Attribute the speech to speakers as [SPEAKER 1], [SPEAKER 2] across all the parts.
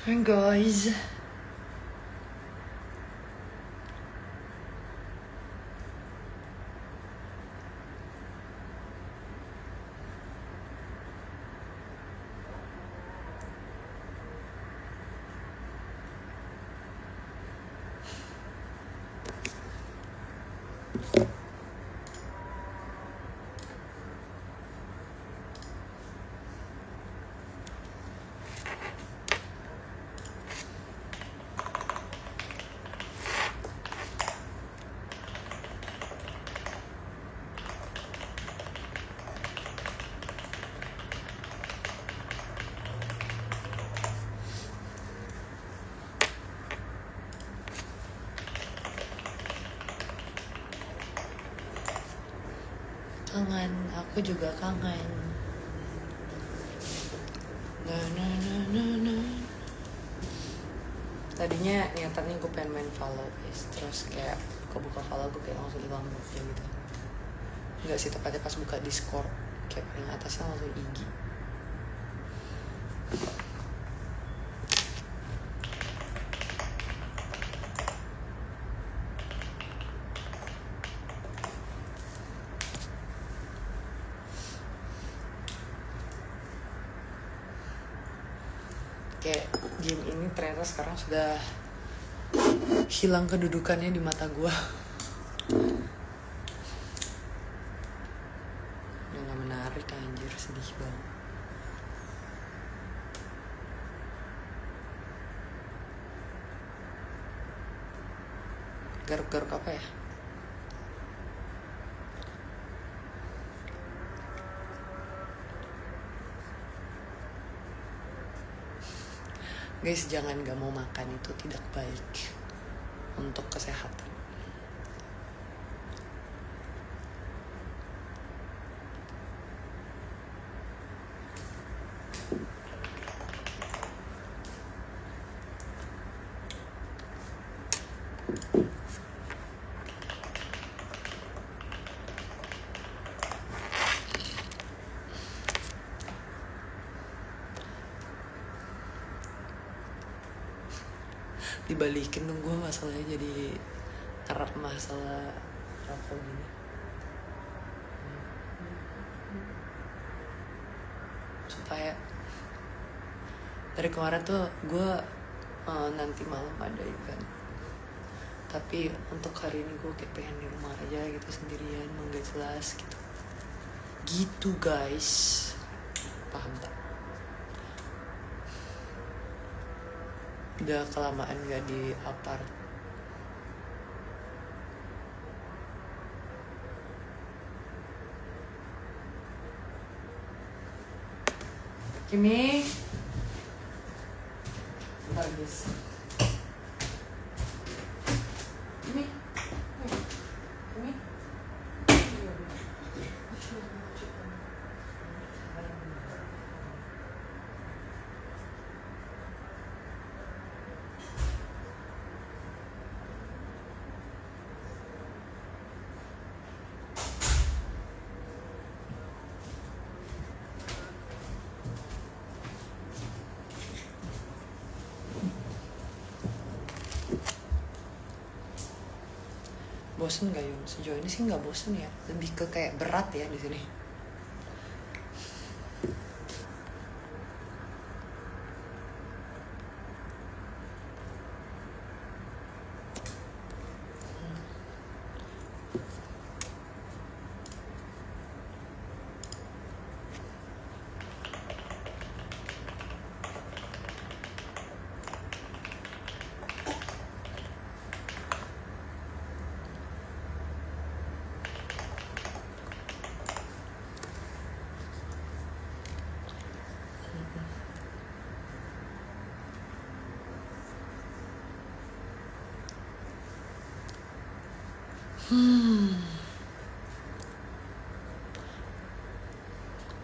[SPEAKER 1] Hi guys. Kangen, aku juga kangen. Tadinya niatannya gue pengen main follow guys, terus kayak buka follow gue kayak langsung hilang moodnya gitu. Enggak sih, tepatnya pas buka Discord kayak paling atasnya langsung IG. Kayak game ini ternyata sekarang sudah hilang kedudukannya di mata gue. Udah gak menarik anjir, sedih banget. Garuk-garuk apa ya? Guys, jangan gak mau makan, itu tidak baik untuk kesehatan. Dibalikin dong, gue masalahnya jadi kerap masalah rokok gini. Supaya dari kemarin tuh gue nanti malam ada event, tapi untuk hari ini gue kayak pengen di rumah aja gitu sendirian, nggak jelas gitu guys, paham tak? Udah kelamaan gak di apart. Kimi, bentar guys. Kimi, Kimi. Bosen gak Yun? Sejauh ini sih nggak bosen ya, lebih ke kayak berat ya di sini.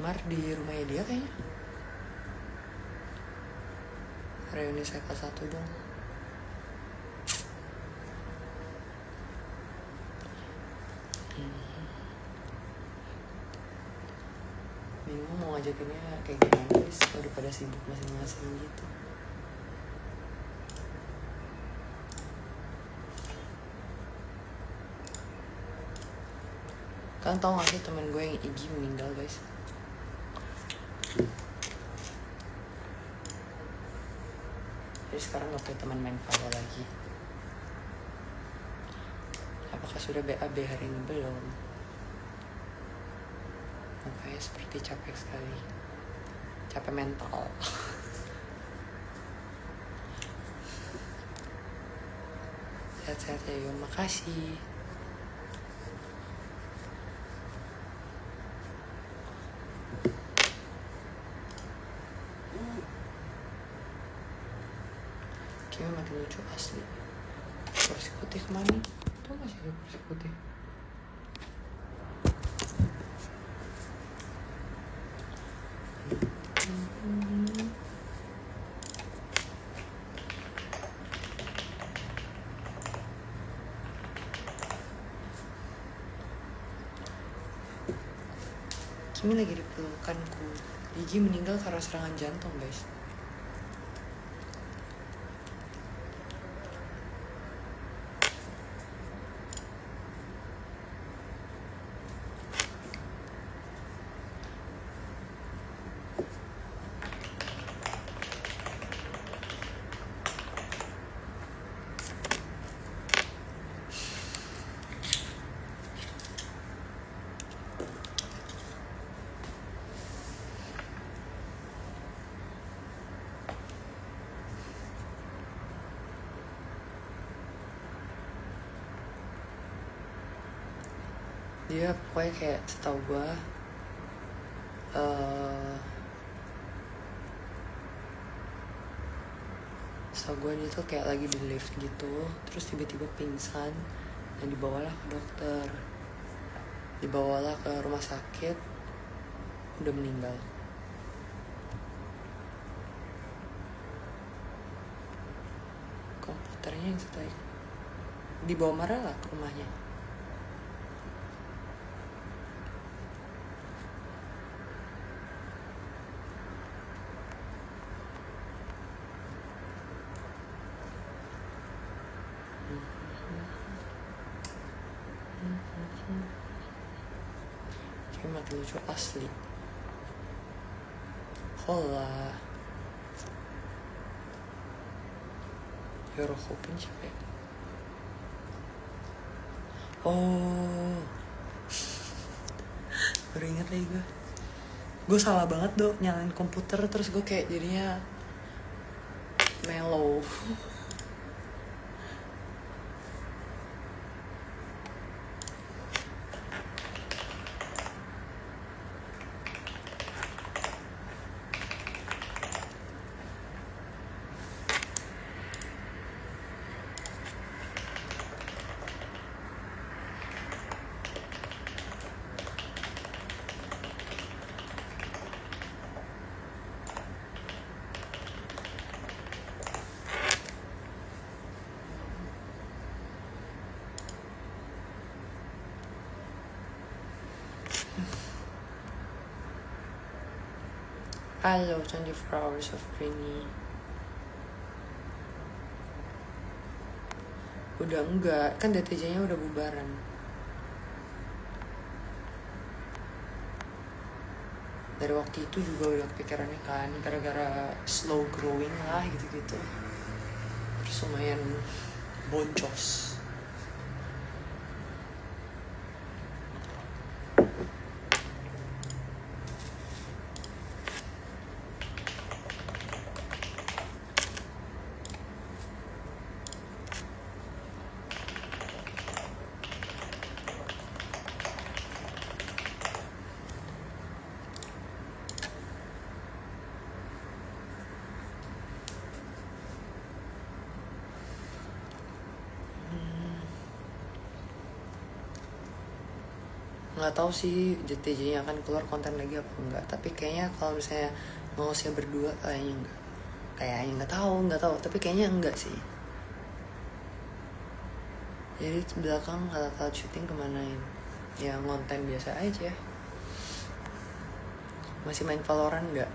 [SPEAKER 1] Mar di rumahnya dia kayaknya. Reuni saya kelas 1 dong. Bingung mau ngajakinnya kayak gimana guys, udah pada sibuk masing-masing gitu. Kalian tau gak sih temen gue yang Iggy meninggal guys? Jadi sekarang gak punya teman main Valo lagi. Apakah sudah BAB hari ini? Belum. Makanya seperti capek sekali. Capek mental. Sehat-sehat ya Yun, makasih. Kimi makin lucu asli. Kursi putih kemana? Tuh masih ada kursi putih. Kimi lagi di pelukanku. Iggy meninggal karena serangan jantung guys. Dia pokoknya kayak setahu gue dia tuh kayak lagi di lift gitu, terus tiba-tiba pingsan dan dibawalah ke dokter, dibawalah ke rumah sakit, udah meninggal. Komputernya yang setelah dibawa Marela ke rumahnya. Kayak makin lucu asli. Hola. You're hoping siapa ya? Oh, baru inget lagi gue salah banget nyalain komputer, terus gue kayak jadinya mellow. I love 24 Hours of Britney. Udah enggak, kan DTJ-nya udah bubaran. Dari waktu itu juga udah kepikirannya kan, gara-gara slow growing lah gitu-gitu. Terus lumayan boncos. Nggak tahu sih DTJ-nya akan keluar konten lagi apa enggak, tapi kayaknya kalau misalnya ngosnya berdua kayaknya nggak tahu tapi kayaknya enggak sih. Jadi belakang alat-alat syuting kemanain? Ya ngonten biasa aja. Masih main Valorant nggak?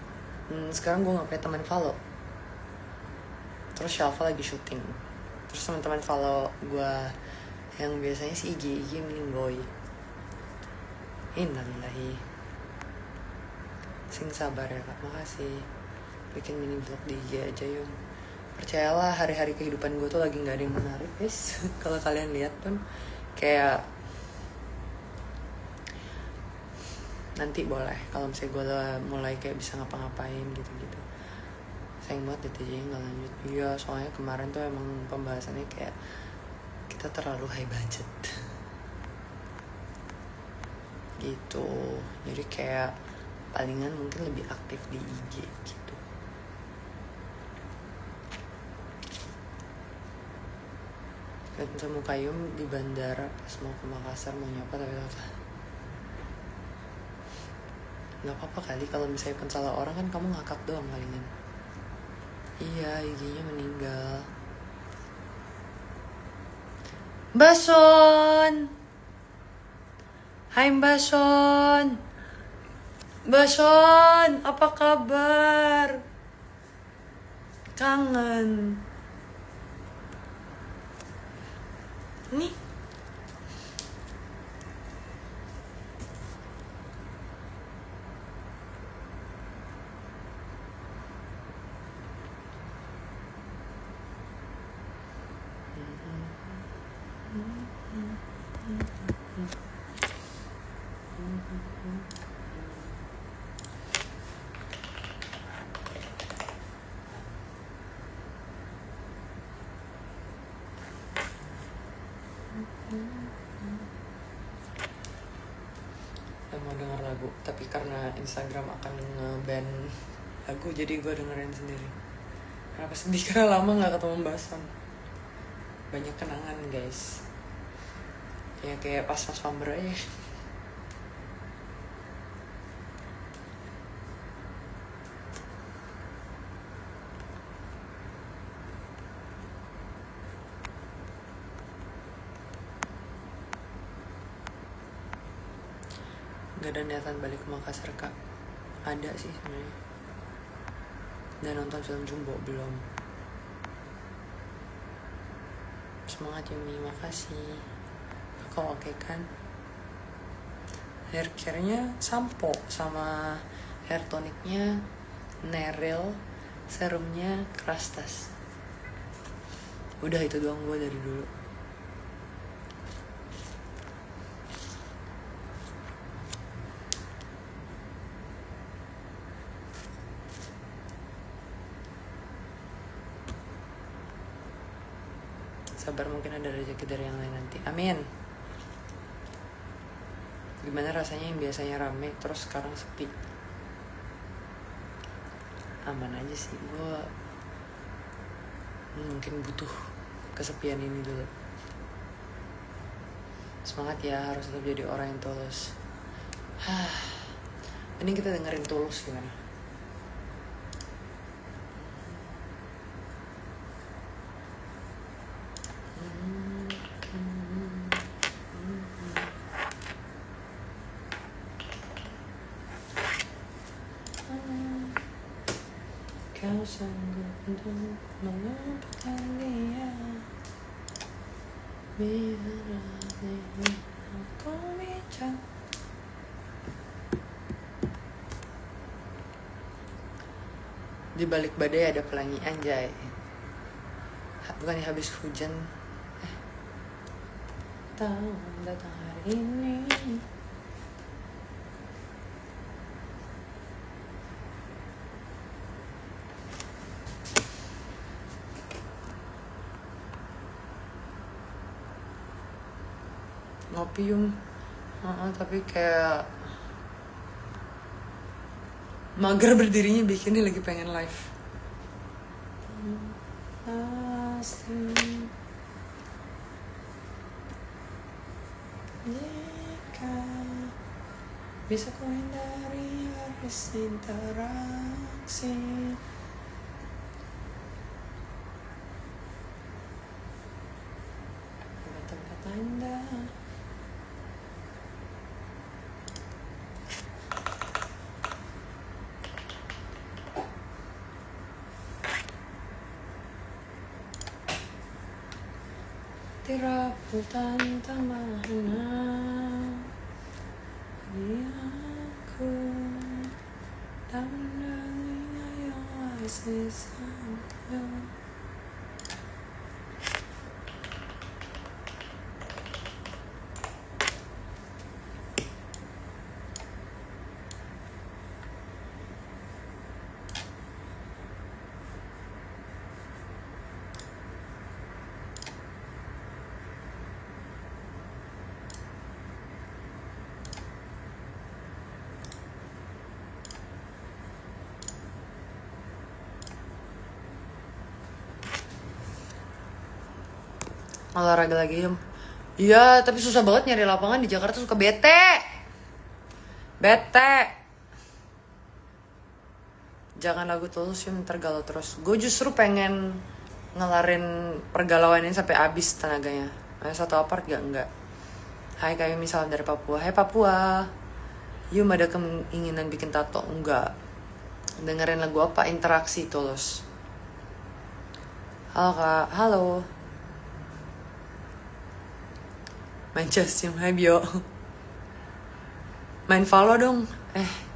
[SPEAKER 1] Sekarang gue nggak punya teman Valo. Terus Shalva lagi syuting. Terus teman-teman Valo gue yang biasanya si Iggy meninggoy. Innalillahi. Sing sabar ya kak, makasih. Bikin mini vlog di IG aja yuk. Percayalah hari-hari kehidupan gue tuh lagi gak ada yang menarik guys. Kalau kalian lihat pun kayak nanti boleh kalau misalnya gue mulai kayak bisa ngapa-ngapain gitu-gitu. Sayang banget DTJ gak lanjut. Iya soalnya kemarin tuh emang pembahasannya kayak kita terlalu high budget gitu. Jadi kayak palingan mungkin lebih aktif di IG gitu. Ketemu Kayum di bandara pas mau ke Makassar, mau nyapa tapi apa? Gak apa-apa kali kalau misalnya pun salah orang kan kamu ngakak doang palingan. Iya, IG-nya meninggal. Mbak Son, hai Mbak Son. Mbak Son, apa kabar? Kangen. Nih. Mau denger lagu, tapi karena Instagram akan nge-ban lagu, jadi gue dengerin sendiri. Kenapa sedih? Karena lama gak ketemu Mbak Son. Banyak kenangan guys. Ya kayak pas Mas Pamber aja. Gak ada niatan balik ke Makassar kak. Ada sih sebenarnya. Dan nonton film Jumbo belum. Semangat Yumi, makasih. Kau oke kan? Hair care-nya sampo sama hair toniknya Neril, serumnya Krustas. Udah itu doang gue dari dulu. Sabar, mungkin ada rezeki dari yang lain nanti. Amin. Gimana rasanya yang biasanya rame terus sekarang sepi? Aman aja sih, gue mungkin butuh kesepian ini dulu. Semangat ya, harus tetap jadi orang yang tulus. Ini kita dengerin Tulus gimana? Kau sanggup untuk melupakan dia, biar aku bicara. Di balik badai ada pelangi, anjay. Bukannya habis hujan. Datang hari ini. Ngopi Yung. Tapi kayak mager berdirinya, bikinnya lagi pengen live. Jika bisa ku hindari harus interaksi, tempat Anda. Tirapu tantang mahana Aku tak mendengarnya yang masih sayang. Olahraga lagi Yum. Iya, tapi susah banget nyari lapangan di Jakarta, suka bete. Jangan lagu Tulus Yum, ntar galau terus. Gue justru pengen ngelarin pergalauan ini sampai habis tenaganya. Satu apart gak? Enggak. Hai kayak misalnya dari Papua. Hai Papua, Yum ada keinginan bikin tato? Enggak. Dengerin lagu apa? Interaksi Tulus. Halo kak, halo. Main chess Yum, hai Bio. Main Valo dong.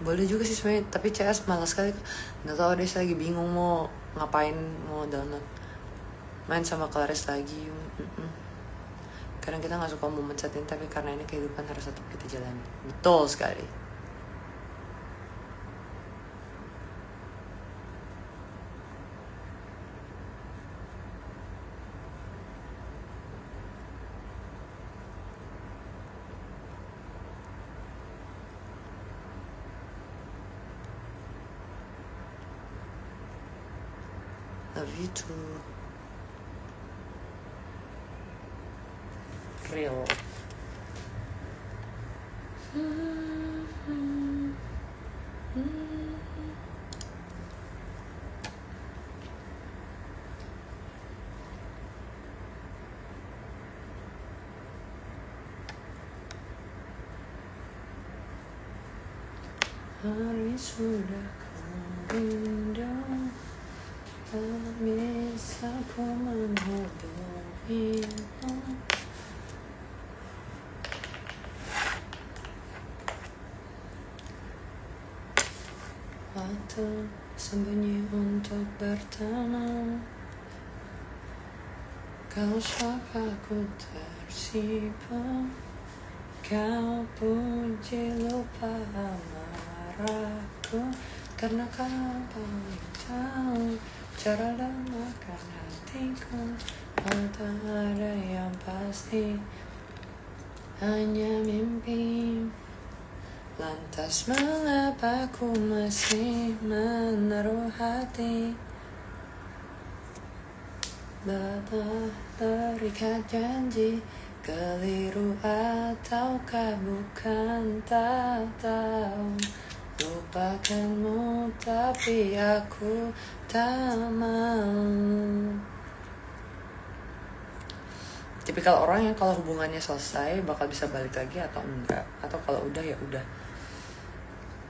[SPEAKER 1] Boleh juga sih sebenarnya, tapi CS malas sekali. Nggak tahu deh, saya lagi bingung mau ngapain, mau download. Main sama Claris lagi. Kadang kita nggak suka mau mencetin, tapi karena ini kehidupan harus tetap kita jalani. Betul sekali. Love you too. Real. Hari sudah kau tak bisa ku menghubungimu. Waktu sembunyi untuk bertemu, kau sapa ku tersipu, kau puji lupa amarahku, karena kau paling tahu cara lemahkan hatiku. Oh tak ada yang pasti, hanya mimpi. Lantas mengapa ku masih menaruh hati, telah terikat janji, keliru ataukah bukan, tak tahu. Lupakanmu tapi aku tak mau. Tipikal orang yang kalau hubungannya selesai bakal bisa balik lagi atau enggak, atau kalau udah ya udah.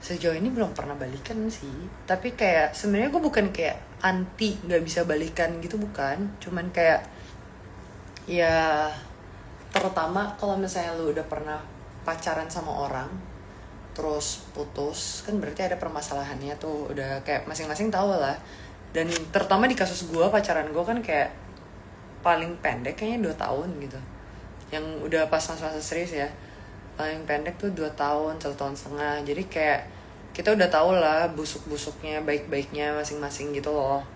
[SPEAKER 1] Sejauh ini belum pernah balikan sih, tapi kayak sebenarnya gue bukan kayak anti nggak bisa balikan gitu, bukan, cuman kayak ya terutama kalau misalnya lu udah pernah pacaran sama orang terus putus, kan berarti ada permasalahannya tuh, udah kayak masing-masing tahu lah. Dan terutama di kasus gue, pacaran gue kan kayak paling pendek kayaknya 2 tahun gitu, yang udah pas masa-masa serius ya. Paling pendek tuh 2 tahun, 1,5 tahun. Jadi kayak kita udah tahu lah busuk-busuknya, baik-baiknya masing-masing gitu loh.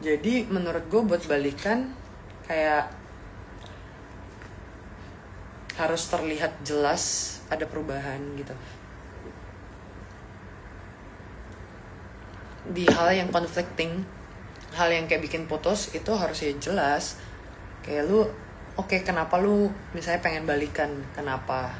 [SPEAKER 1] Jadi menurut gue buat balikan kayak harus terlihat jelas ada perubahan gitu. Di hal yang conflicting, hal yang kayak bikin putus itu harus ya jelas. Kayak lu oke, kenapa lu misalnya pengen balikan, kenapa,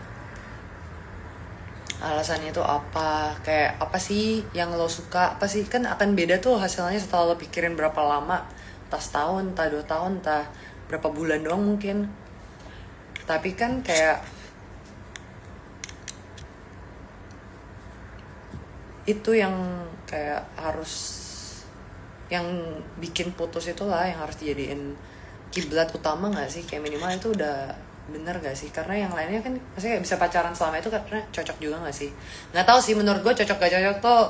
[SPEAKER 1] alasannya itu apa, kayak apa sih yang lo suka, apa sih, kan akan beda tuh hasilnya setelah lo pikirin berapa lama, entah setahun, entah 2 tahun, entah berapa bulan doang mungkin. Tapi kan kayak itu yang kayak harus, yang bikin putus itulah yang harus dijadiin kiblat utama gak sih? Kayak minimal itu udah bener gak sih? Karena yang lainnya kan maksudnya kayak bisa pacaran selama itu karena cocok juga gak sih? Nggak tahu sih, menurut gue cocok gak cocok tuh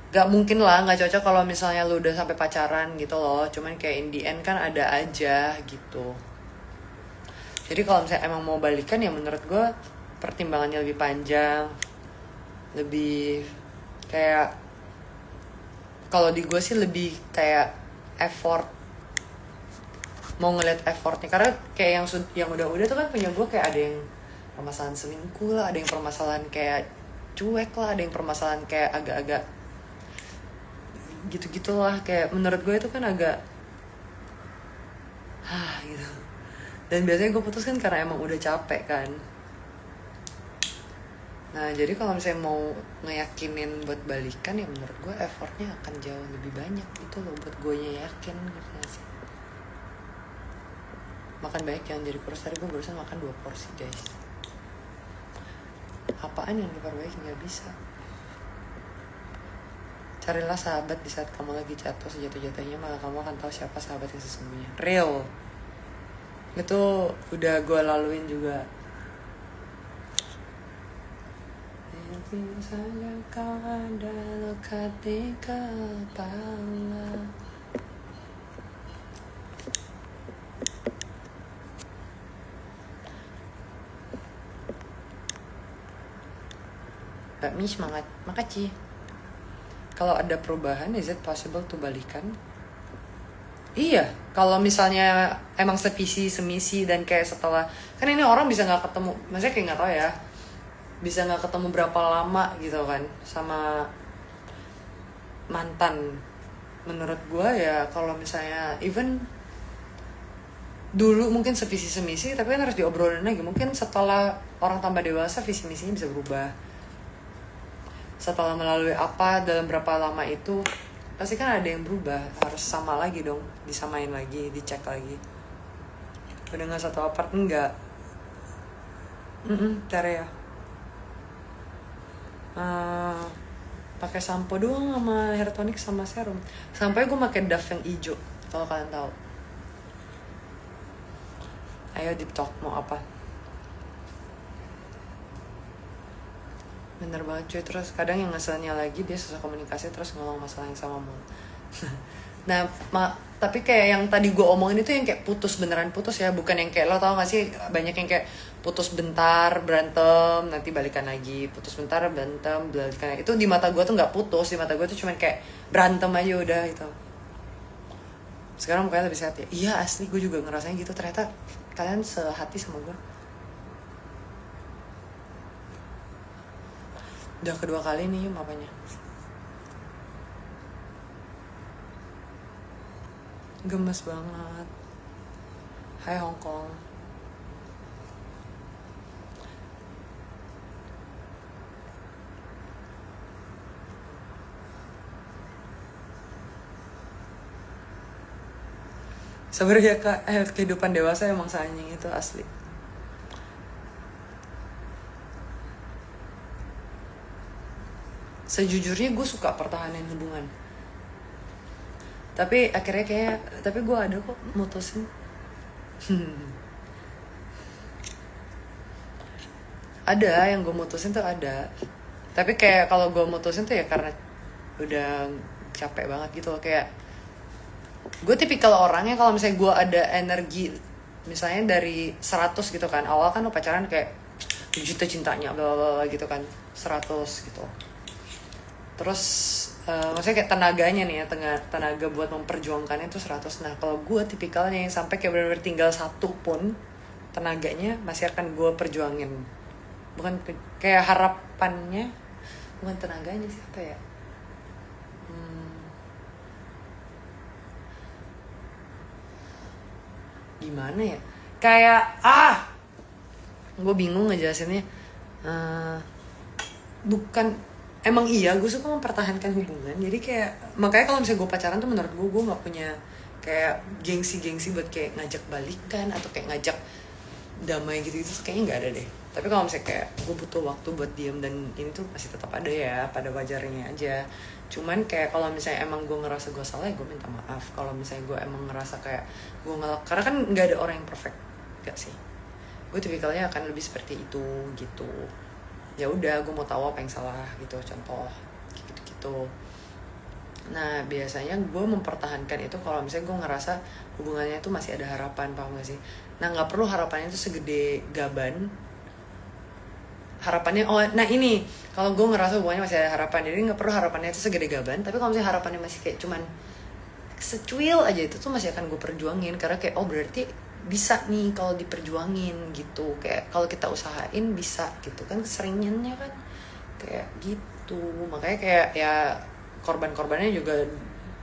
[SPEAKER 1] gak mungkin lah gak cocok kalau misalnya lu udah sampai pacaran gitu loh. Cuman kayak in the end kan ada aja gitu. Jadi kalau misalnya emang mau balikan ya menurut gue pertimbangannya lebih panjang, lebih kayak kalau di gue sih lebih kayak effort, mau ngeliat effortnya. Karena kayak yang udah-udah tuh kan punya gue kayak ada yang permasalahan selingkuh lah, ada yang permasalahan kayak cuek lah, ada yang permasalahan kayak agak-agak gitu-gitulah. Kayak menurut gue itu kan agak gitu. Dan biasanya gue putus kan karena emang udah capek kan. Nah jadi kalau misalnya mau ngeyakinin buat balikan ya menurut gue effortnya akan jauh lebih banyak gitu loh buat gue yakin gitu gak sih. Makan banyak jangan jadi kurus. Tadi gue barusan makan 2 porsi guys. Apaan yang diperbaiki, gak bisa. Carilah sahabat di saat kamu lagi jatuh sejatuh-jatuhnya, maka kamu akan tahu siapa sahabat yang sesungguhnya. Real. Itu udah gue laluin juga. Mungkin saja kau ada lekat di kepala. Mbak Mi semangat, makasih. Kalau ada perubahan, is it possible to balikan? Iya, kalau misalnya emang sevisi semisi dan kayak setelah kan ini orang bisa nggak ketemu, maksudnya kayak nggak tahu ya, bisa nggak ketemu berapa lama gitu kan sama mantan. Menurut gue ya kalau misalnya even dulu mungkin sevisi semisi, tapi kan harus diobrolin lagi. Mungkin setelah orang tambah dewasa visi misinya bisa berubah. Setelah melalui apa dalam berapa lama itu pasti kan ada yang berubah, harus sama lagi dong, disamain lagi, dicek lagi. Udah nggak satu apart enggak? Ntar ya. Pakai sampo doang sama hair tonic sama serum. Sampai gue pakai Dove yang hijau, kalau kalian tahu. Ayo deep talk, mau apa? Bener banget cuy. Terus kadang yang ngeselnya lagi dia susah komunikasi terus ngomong masalah yang sama mulu. Nah tapi kayak yang tadi gue omongin itu yang kayak putus, beneran putus ya, bukan yang kayak lo tau gak sih banyak yang kayak putus bentar berantem nanti balikan lagi, putus bentar berantem balikan lagi. Itu di mata gue tuh nggak putus, di mata gue tuh cuman kayak berantem aja udah gitu. Sekarang mukanya lebih sehat ya. Iya asli gue juga ngerasain gitu, ternyata kalian sehati sama gue. Udah kedua kali nih apanya. Gemes banget. Hai Hong Kong. Sabar ya kak, kehidupan dewasa emang seanjing itu asli. Sejujurnya gue suka pertahanan hubungan, tapi akhirnya kayak tapi gue ada kok mutusin. Ada yang gue mutusin tuh ada, tapi kayak kalau gue mutusin tuh ya karena udah capek banget gitu loh. Kayak gue tipikal orangnya kalau misalnya gue ada energi misalnya dari 100 gitu kan, awal kan lo pacaran kayak juta cintanya bla bla gitu kan, 100 gitu. Terus maksudnya kayak tenaganya nih ya, tenaga buat memperjuangkannya itu 100. Nah kalau gue tipikalnya yang sampai kayak benar-benar tinggal 1 pun tenaganya masih akan gue perjuangin. Bukan kayak harapannya, bukan tenaganya sih, apa ya, gimana ya, kayak gue bingung ngejelasinnya. Bukan, emang iya gue suka mempertahankan hubungan, jadi kayak makanya kalau misalnya gue pacaran tuh menurut gue nggak punya kayak gengsi buat kayak ngajak balikan atau kayak ngajak damai gitu kayaknya nggak ada deh. Tapi kalau misalnya kayak gue butuh waktu buat diam dan ini tuh masih tetap ada ya, pada wajarnya aja. Cuman kayak kalau misalnya emang gue ngerasa gue salah ya gue minta maaf. Kalau misalnya gue emang ngerasa kayak gue karena kan nggak ada orang yang perfect, gak sih? gue tipikalnya akan lebih seperti itu gitu. Ya udah, gue mau tahu apa yang salah gitu, contoh gitu. Nah biasanya gue mempertahankan itu kalau misalnya gue ngerasa hubungannya itu masih ada harapan, paham gak sih? Nah nggak perlu harapannya itu segede gaban. Harapannya, nah ini kalau gue ngerasa hubungannya masih ada harapan, jadi nggak perlu harapannya itu segede gaban. Tapi kalau misalnya harapannya masih kayak cuman secuil aja, itu tuh masih akan gue perjuangin, karena kayak berarti bisa nih kalau diperjuangin gitu. Kayak kalau kita usahain bisa gitu kan, keseringannya kan kayak gitu. Makanya kayak ya korban-korbannya juga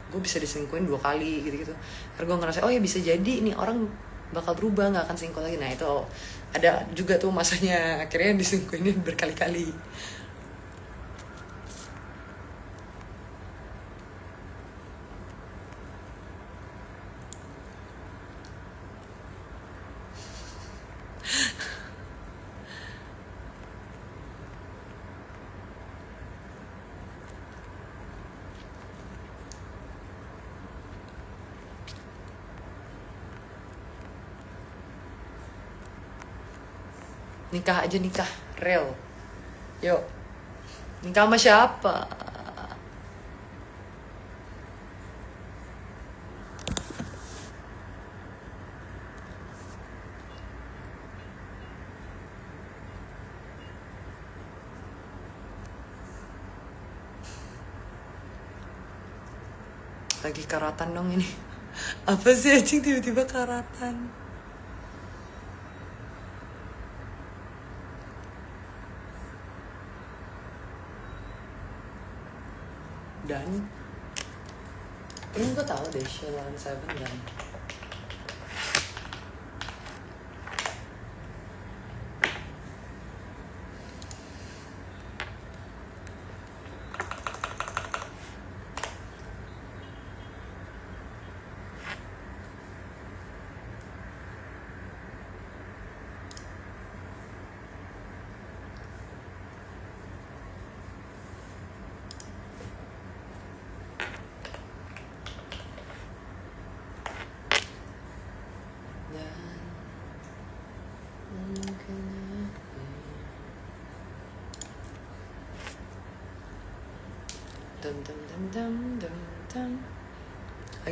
[SPEAKER 1] gue bisa diselingkuhin 2 kali gitu-gitu, karena gue ngerasa ya bisa jadi nih orang bakal berubah, nggak akan selingkuh lagi. Nah itu ada juga tuh masanya akhirnya diselingkuhin berkali-kali. Nikah aja, nikah real, yuk nikah sama siapa? Lagi karatan dong ini. Apa sih anjing tiba-tiba karatan? Dan ini gue tahu deh Sheila Seven dan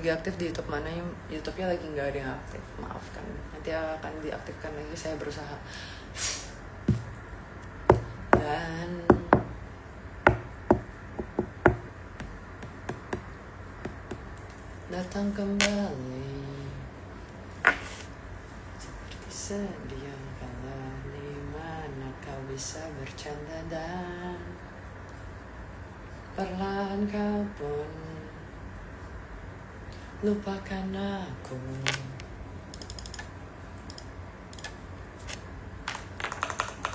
[SPEAKER 1] lagi aktif di YouTube mana? YouTube-nya lagi nggak ada yang aktif, maafkan. Nanti akan diaktifkan lagi, saya berusaha. Dan datang kembali seperti sedia kala, di mana kau bisa bercanda dan perlahan kau pun lupakan aku.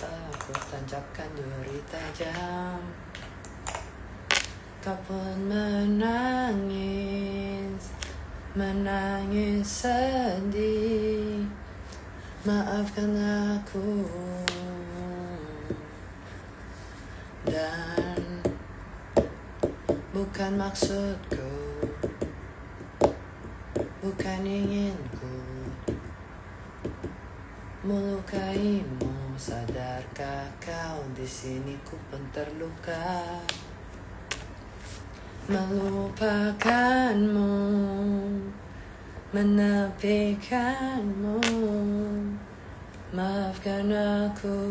[SPEAKER 1] Takut tancapkan duri tajam, kau pun menangis sedih. Maafkan aku, dan bukan maksudku, bukan inginku melukaimu. Sadarkah kau di sini ku pun terluka, melupakanmu, menepikanmu. Maafkan aku,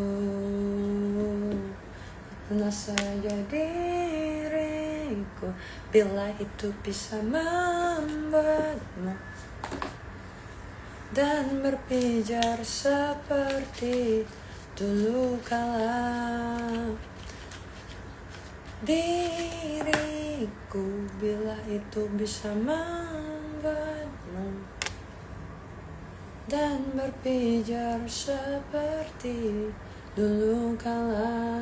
[SPEAKER 1] hanya saja diriku, bila itu bisa membuatmu dan berpijar seperti dulu kala. Diriku, bila itu bisa membuatmu dan berpijar seperti dulu kala.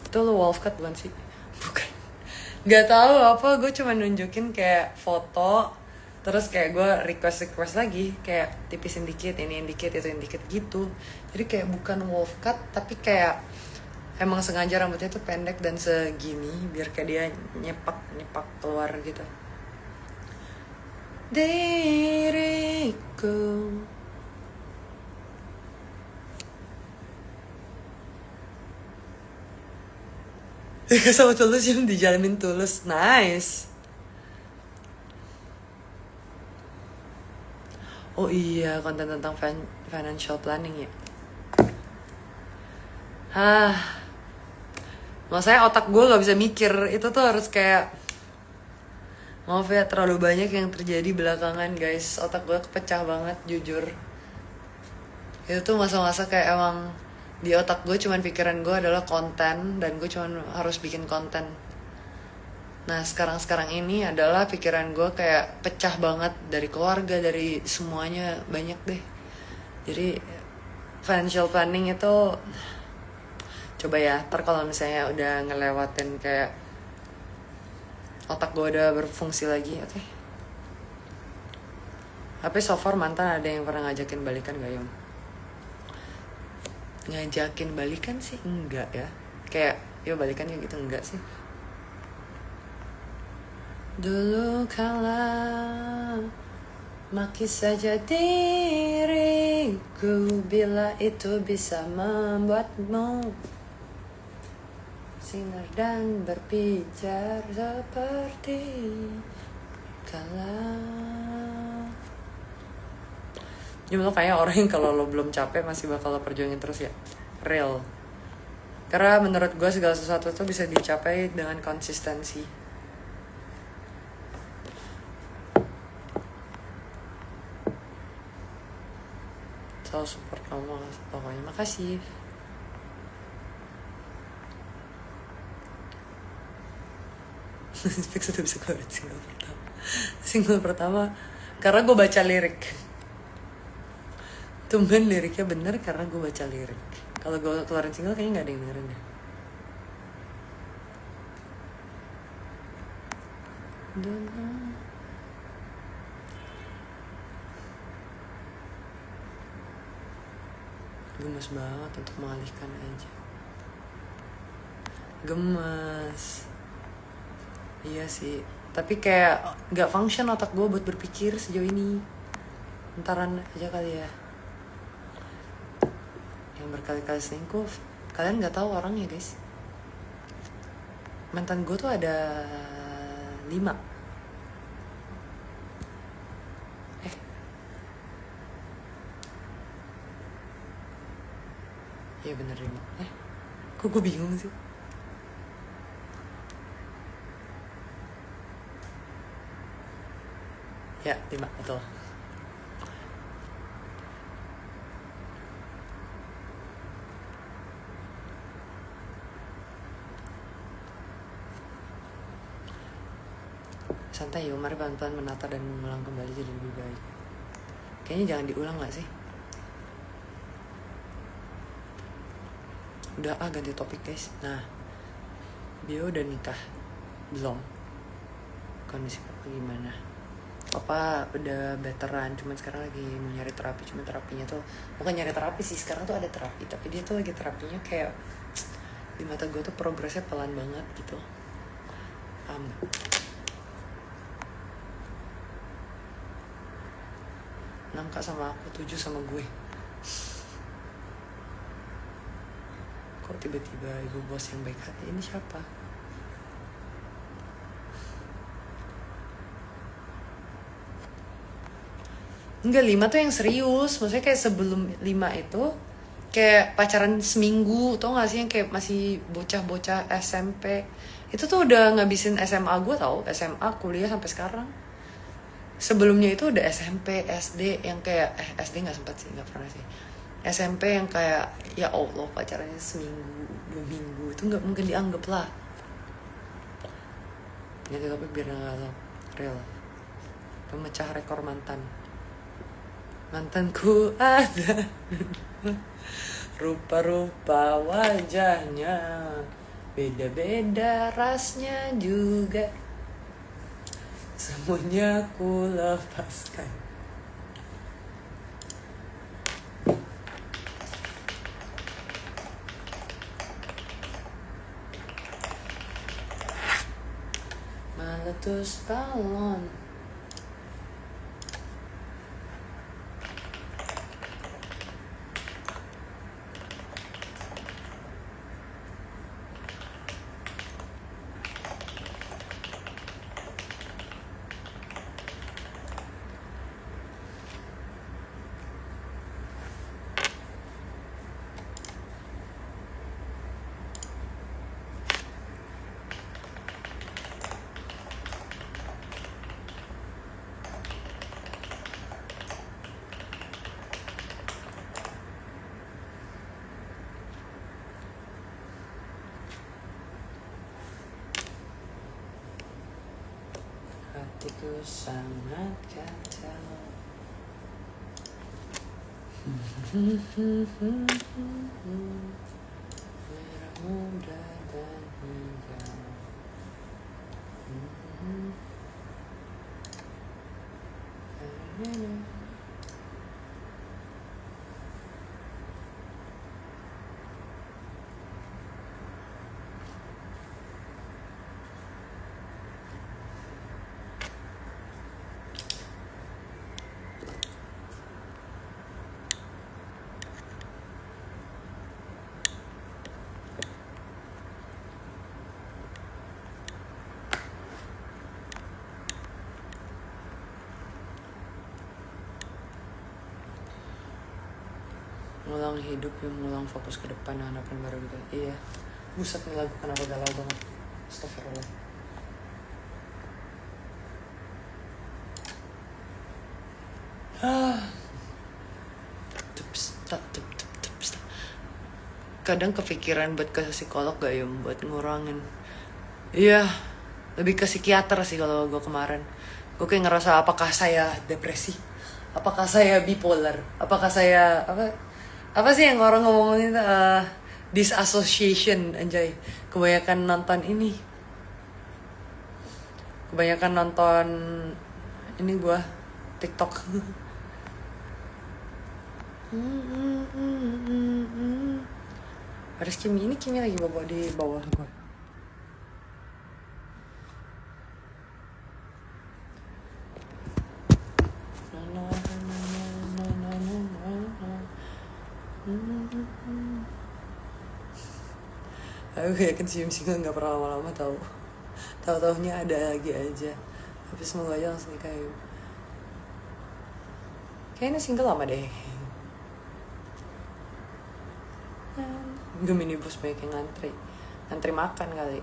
[SPEAKER 1] Itu lo Wolfcut bukan sih? Bukan. Gak tahu apa, gue cuma nunjukin kayak foto Terus kayak gue request lagi, kayak tipisin dikit, ini dikit, itu dikit gitu. Jadi kayak bukan wolf cut, tapi kayak emang sengaja rambutnya tuh pendek dan segini biar kayak dia nyepak keluar gitu. Diriku sama Tulus yang dijalanin Tulus, nice. Oh iya, konten tentang financial planning ya. Maksudnya otak gue gak bisa mikir. Itu tuh harus kayak, maaf ya, terlalu banyak yang terjadi belakangan guys. Otak gue kepecah banget, jujur. Itu tuh masa-masa kayak emang di otak gue cuman pikiran gue adalah konten. Dan gue cuman harus bikin konten. Nah sekarang ini adalah pikiran gue kayak pecah banget. Dari keluarga, dari semuanya, banyak deh. Jadi financial planning itu, coba ya, ntar kalau misalnya udah ngelewatin kayak otak gue udah berfungsi lagi, oke? Tapi so far mantan ada yang pernah ngajakin balikan gak, Yom? Ngajakin balikan sih enggak ya. Kayak, yuk balikan ya gitu, enggak sih. Dulu kala maki saja diriku bila itu bisa membuatmu sinar dan berpijar seperti kala. Jadi lo kayak orang yang kalau lo belum capek masih bakal lo perjuangin terus ya. Real. Karena menurut gue segala sesuatu tuh bisa dicapai dengan konsistensi. Selalu support kamu pokoknya. Makasih. Fix udah bisa keluarin single pertama karena gue baca lirik. Tumben liriknya bener karena gue baca lirik. Kalau gue keluarin single kayaknya gak ada yang dengerin deh. Gemes banget untuk mengalihkan aja. Gemes. Iya sih. Tapi kayak gak function otak gue buat berpikir sejauh ini. Entaran aja kali ya. Yang berkali-kali selingkuh, kalian gak tahu orangnya guys. Mantan gue tuh ada 5. Iya bener 5. Kok gue bingung sih? Ya 5 betul. Santai yuk, mari pelan-pelan menata dan mengulang kembali jadi lebih baik. Kayaknya jangan diulang gak sih? Udah ganti topik guys. Nah, dia udah nikah? Belum? Kondisi papa gimana? Papa udah veteran, cuman sekarang lagi mau nyari terapi. Cuman terapinya tuh, bukan nyari terapi sih, sekarang tuh ada terapi. Tapi dia tuh lagi terapinya kayak, di mata gue tuh progresnya pelan banget gitu. 6 kak sama aku, 7 sama gue. Kok tiba-tiba ibu bos yang baik hati ini siapa? Enggak, 5 tuh yang serius. Maksudnya kayak sebelum 5 itu kayak pacaran seminggu, tau gak sih, yang kayak masih bocah-bocah SMP. Itu tuh udah ngabisin SMA gue tau, SMA, kuliah sampai sekarang. Sebelumnya itu udah SMP, SD yang kayak SD gak sempat sih, gak pernah sih. SMP yang kayak ya Allah pacarannya seminggu 2 minggu itu nggak mungkin dianggap lah. Jadi tapi biar nggak tahu real. Pemecah rekor mantanku ada rupa-rupa wajahnya, beda-beda rasnya juga. semuanya ku lepaskan. Meletus balon. Hatiku sangat kacau. Merah muda dan hijau. Ngulang hidup yang ngulang fokus ke depan, harapan baru gitu. Iya. Buset nih lagu kenapa galau banget. Astagfirullah. Kadang kepikiran buat ke psikolog gak ya, buat ngurangin. Iya, lebih ke psikiater sih kalau gue kemarin. Gue kayak ngerasa apakah saya depresi, apakah saya bipolar, apakah saya apa sih yang orang ngomongin disassociation, anjay. Kebanyakan nonton ini, kebanyakan nonton ini gue TikTok. Harus Kimi lagi bawa di bawah gue. Aku yakin si single nggak pernah lama-lama tahu-taunya ada lagi aja. Tapi semoga aja langsung nikah ya. Kayaknya single lama deh. Gue minibus banyak yang ngantri makan kali.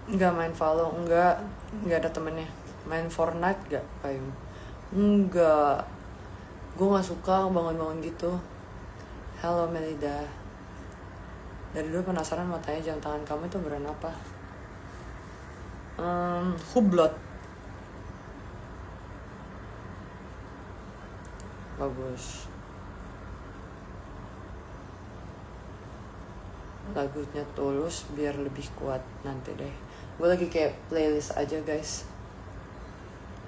[SPEAKER 1] Nggak main follow, nggak ada temennya. Main Fortnite nggak Payung? Nggak. Gue nggak suka bangun-bangun gitu. Halo Melida. Dari dulu penasaran mau tanya jam tangan kamu itu brand apa? Hublot. Bagus. Lagunya Tulus biar lebih kuat nanti deh. Gue lagi kayak playlist aja guys.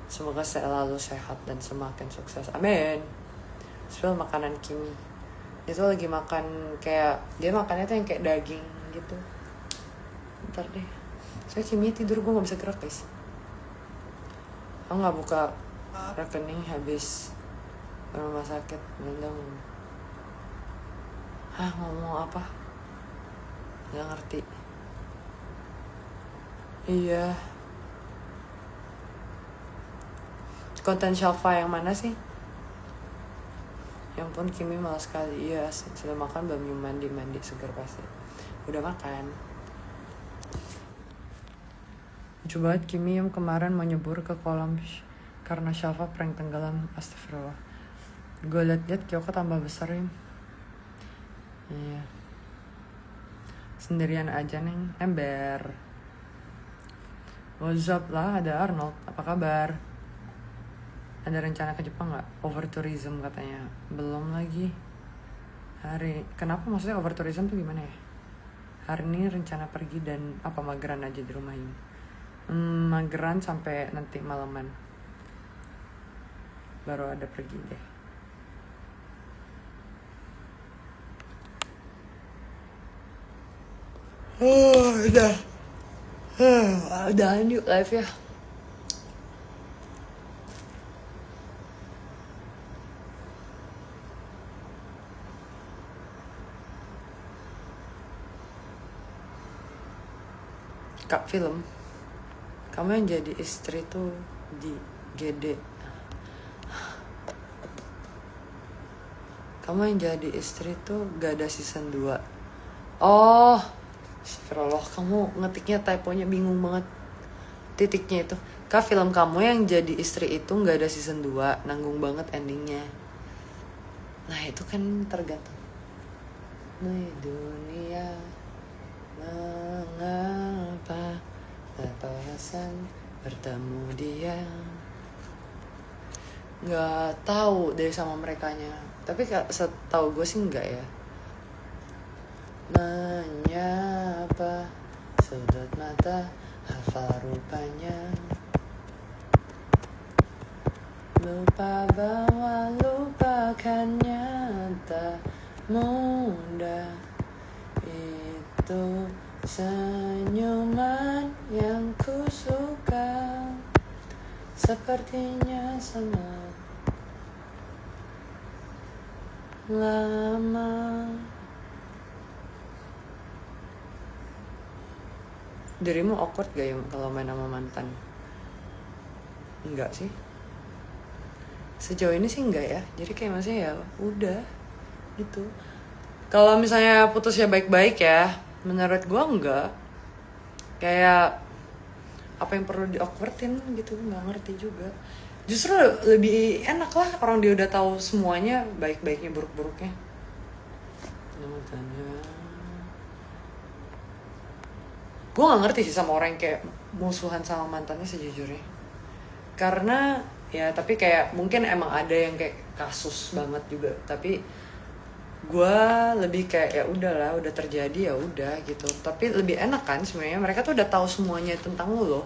[SPEAKER 1] Semoga selalu sehat dan semakin sukses. Amin. Spill makanan Kimi. Itu lagi makan kayak, dia makannya tuh yang kayak daging gitu. Ntar deh. Saya Kimi tidur, gue gak bisa gerak guys. Aku gak buka rekening habis rumah sakit. Bilang, ngomong apa? Gak ngerti. Iya. Konten Shalfa yang mana sih? Yang pun Kimi malas sekali. Iya, sudah makan belum? Mandi segar pasti. Udah makan. Lucu banget Kimi yang kemarin mau nyebur ke kolam karena Shalfa prank tenggelam. Astagfirullah. Gue liat Kyoko tambah besar ya. Iya. Sendirian aja nih, ember. What's up lah, ada Arnold. Apa kabar? Ada rencana ke Jepang gak? Over tourism katanya. Belum lagi. Kenapa maksudnya over tourism tuh gimana ya? Hari ini rencana pergi dan apa mageran aja di rumah ini. mageran sampai nanti malaman. Baru ada pergi deh. Udah. Udahan yuk live ya. Kak film, kamu yang jadi istri tuh di GD. Kamu yang jadi istri tuh gak ada season 2. Oh, astagfirullah, kamu ngetiknya typonya bingung banget. Titiknya itu, Kak film kamu yang jadi istri itu gak ada season 2, nanggung banget endingnya. Nah itu kan tergantung. Nih dunia mengapa lepasan bertemu dia. Nggak tahu deh sama merekanya, tapi setahu gue sih enggak ya. Menyapa sudut mata hafal rupanya, lupa bahwa lupakannya tak mudah. Itu senyuman yang ku suka, sepertinya sama lama. Dirimu awkward gak ya kalau main sama mantan? Enggak sih. Sejauh ini sih enggak ya. Jadi kayak maksudnya ya udah gitu. Kalau misalnya putusnya baik-baik ya, menurut gue enggak. Kayak apa yang perlu di-awkwardin gitu, nggak ngerti juga. Justru lebih enak lah orang dia udah tahu semuanya, baik-baiknya buruk-buruknya. Gue nggak ngerti sih sama orang yang kayak musuhan sama mantannya sejujurnya. Karena ya tapi kayak mungkin emang ada yang kayak kasus banget juga, tapi gue lebih kayak ya udahlah, udah terjadi ya udah gitu. Tapi lebih enak kan sebenarnya, mereka tuh udah tahu semuanya tentang lu loh,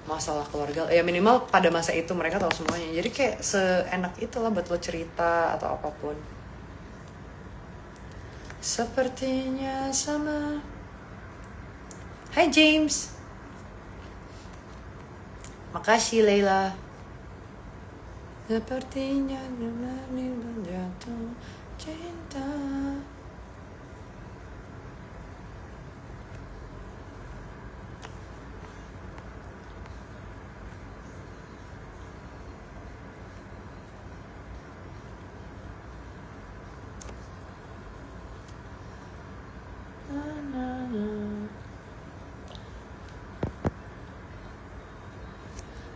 [SPEAKER 1] masalah keluarga ya minimal pada masa itu mereka tahu semuanya. Jadi kayak seenak itulah buat lo cerita atau apapun. Sepertinya sama. Hai James, makasih Leila. Sepertinya jatuh cinta.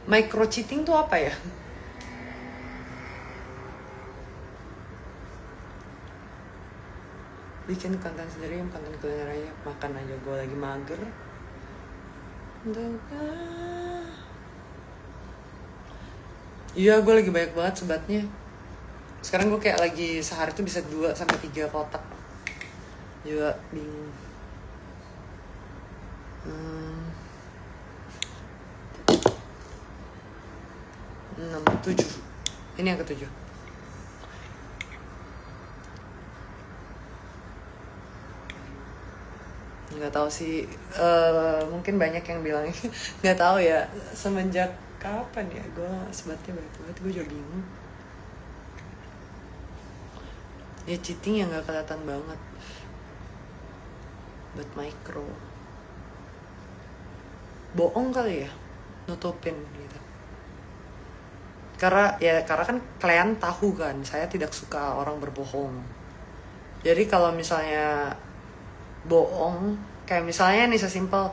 [SPEAKER 1] Micro cheating tuh apa ya? Bikin konten sendiri, konten kuliner aja, makan aja. Gue lagi mager. Iya, gue lagi banyak banget sebatnya. Sekarang gue kayak lagi sehari tuh bisa 2-3 kotak. Juga bingung. 7. Ini yang ke-7. Nggak tahu sih, mungkin banyak yang bilang nggak tahu ya semenjak kapan ya gue sebatnya banyak banget. Gue juga bingung. Ya cheating yang nggak kelihatan banget, buat micro bohong kali ya, nutupin gitu. Karena kan kalian tahu kan saya tidak suka orang berbohong. Jadi kalau misalnya bohong, kayak misalnya nih sesimpel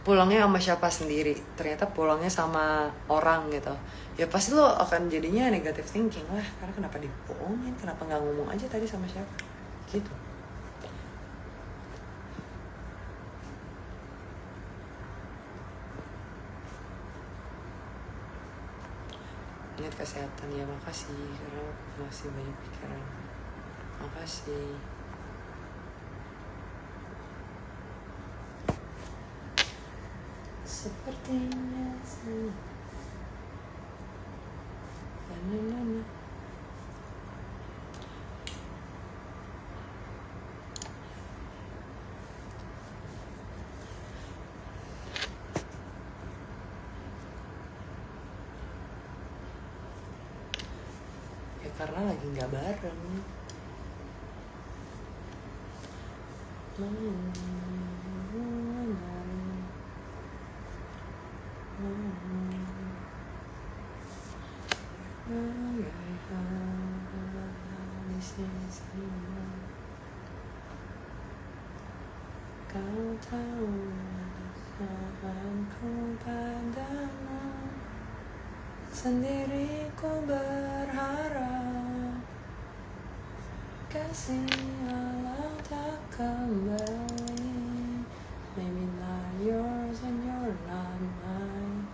[SPEAKER 1] pulangnya sama siapa sendiri, ternyata pulangnya sama orang gitu, ya pasti lo akan jadinya negative thinking lah. Karena kenapa dibohongin, kenapa nggak ngomong aja tadi sama siapa gitu. Ingat kesehatan ya, makasih karena masih banyak pikiran. Makasih. sepertinya na. Ya karena lagi nggak bareng. Kau tahu perasaanku padamu, sendiri ku berharap kasih walau tak kembali. Maybe not yours and you're not mine.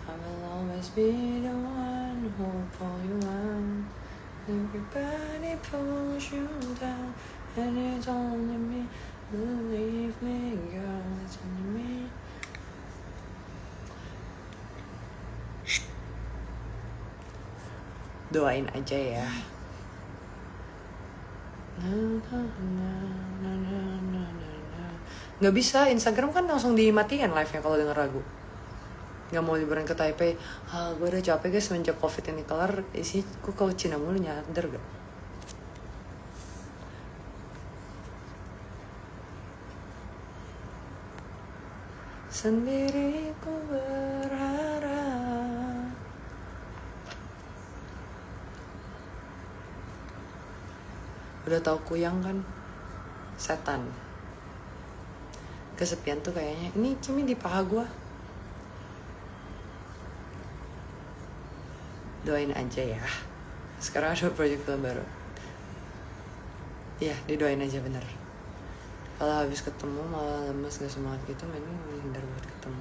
[SPEAKER 1] I will always be the one who pull you on. Everybody pulls you down, and it's only me. Believe me, girl, it's only me. Doain aja ya. Nggak bisa, Instagram kan langsung dimatiin live-nya kalau denger lagu. Nggak mau liburan ke Taipei. Gue udah capek guys semenjak covid ini kelar. Gue ke Cina mulu, nyadar gak? Sendiri ku berharap. Udah tau Kuyang kan? Setan. Kesepian tuh kayaknya. Ini Kimi di paha gue. Doain aja ya. Sekarang ada project film baru. Iya, didoain aja bener. Kalau habis ketemu malah lemes gak semangat gitu, mending menghindar buat ketemu.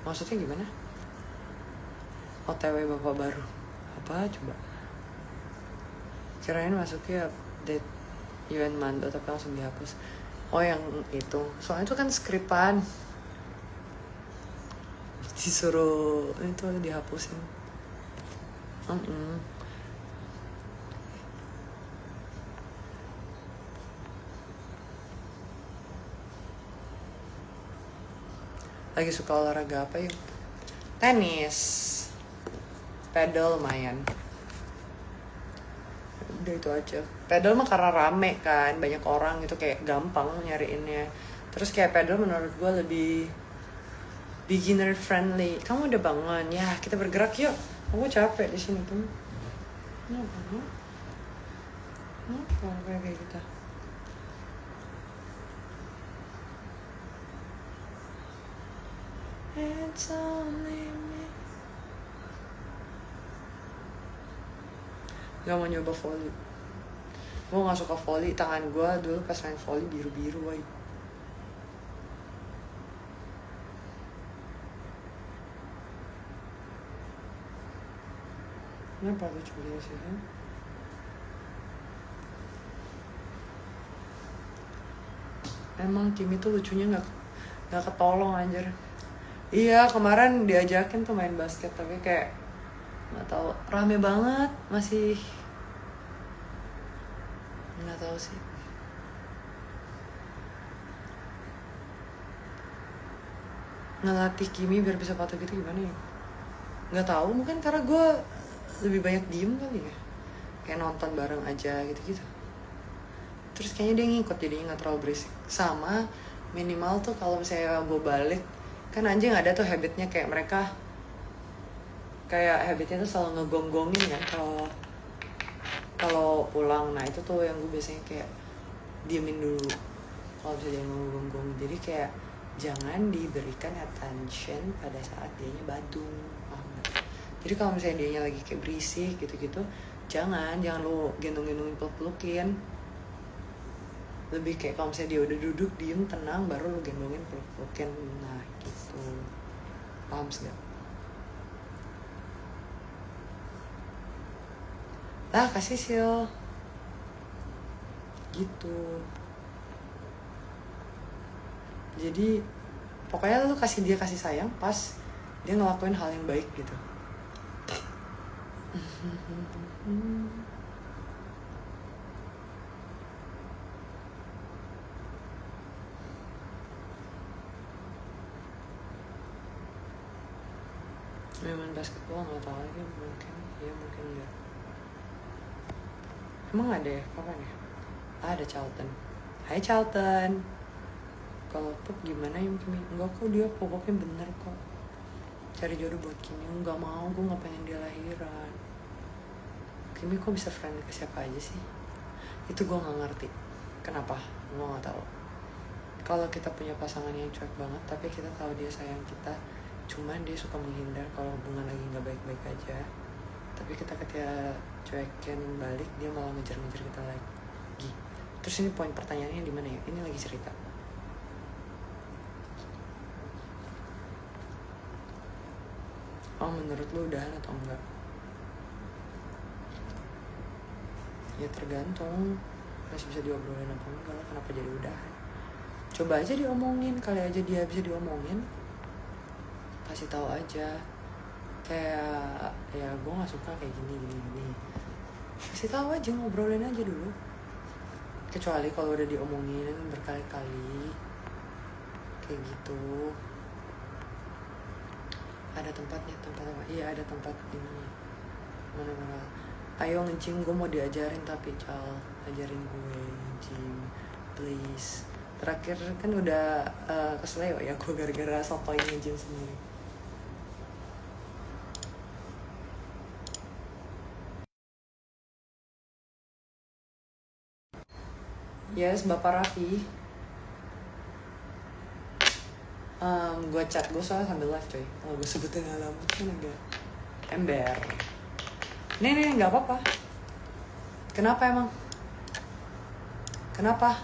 [SPEAKER 1] Maksudnya gimana? OTW bapak baru. Apa coba? Kirain masuknya update event Mando tapi langsung dihapus. Oh yang itu, soalnya itu kan skripan. Disuruh itu dihapusin. Lagi suka olahraga apa yuk? Tenis, pedal lumayan. Udah itu aja. Pedal mah karena rame kan, banyak orang itu kayak gampang nyariinnya. Terus kayak pedal menurut gue lebih beginner friendly. Kamu udah bangun? Ya kita bergerak yuk. Aku capek di sini tuh. Kenapa kayak gitu? It's only me. Gak mau nyoba volley. Gue gak suka volley. Tangan gue dulu pas main volley biru-biru woy. Kenapa lucu dia sih kan? Emang Kimi tuh lucunya gak ketolong anjir. Iya kemarin diajakin tuh main basket tapi kayak nggak tahu, rame banget, masih nggak tahu sih. Ngelatih Kimi biar bisa patuh gitu gimana ya? Nggak tahu, mungkin karena gue lebih banyak diem kali ya, kayak nonton bareng aja gitu-gitu. Terus kayaknya dia ngikut jadinya nggak terlalu berisik. Sama minimal tuh kalau misalnya gue balik, kan anjing ada tuh habitnya kayak mereka kayak habitnya tuh selalu ngegonggongin kan kalau pulang. Nah itu tuh yang gue biasanya kayak diemin dulu kalau misalnya dia ngegonggong. Jadi kayak jangan diberikan attention pada saat dianya badung. Jadi kalau misalnya dianya lagi kayak berisik gitu-gitu, jangan lu gendong-gendongin, peluk-pelukin. Lebih kayak kalau misalnya dia udah duduk diem tenang baru lu gendongin, peluk-pelukin. Nah gitu, paham gak? lah kasih sil gitu. Jadi pokoknya lu kasih dia kasih sayang pas dia ngelakuin hal yang baik gitu. Main basketball nggak tahu lagi, mungkin ya mungkin enggak. Emang ada ya, kapan ya? Ada Charlton. Hai Charlton, kalau Pup gimana ya Kimi? Enggak kok, dia pokoknya bener kok. Cari jodoh buat Kimi. Enggak mau, gue nggak pengen dia lahiran. Kimi kok bisa friend ke siapa aja sih? Itu gue nggak ngerti. Kenapa? Gue nggak tahu. Kalau kita punya pasangan yang cuek banget, tapi kita tahu dia sayang kita, cuman dia suka menghindar kalau hubungan lagi nggak baik-baik aja. Tapi kita ketika cuekin balik, dia malah ngejar-ngejar kita lagi. Terus ini poin pertanyaannya di mana ya? Ini lagi cerita. Oh, menurut lu udahan atau enggak? Ya tergantung, masih bisa diobrolin apa enggak lah, kenapa jadi udahan? Coba aja diomongin, kali aja dia bisa diomongin. Kasih tahu aja, kayak ya gue nggak suka kayak gini. Kasih tahu aja, ngobrolin aja dulu. Kecuali kalau udah diomongin berkali-kali kayak gitu. Ada tempatnya, tempat apa? Iya ada tempat ini. Mana? Ayo nge-gym, gue mau diajarin tapi Cal, ajarin gue nge-gym, please. Terakhir kan udah kesleo ya gue gara-gara sotoy nge-gym sendiri. Yes, Bapak Raffi. Gue chat gue soalnya sambil live coy. Kalau gue sebutin alamat kan agak ember. Nih nggak apa-apa. Kenapa emang? Kenapa?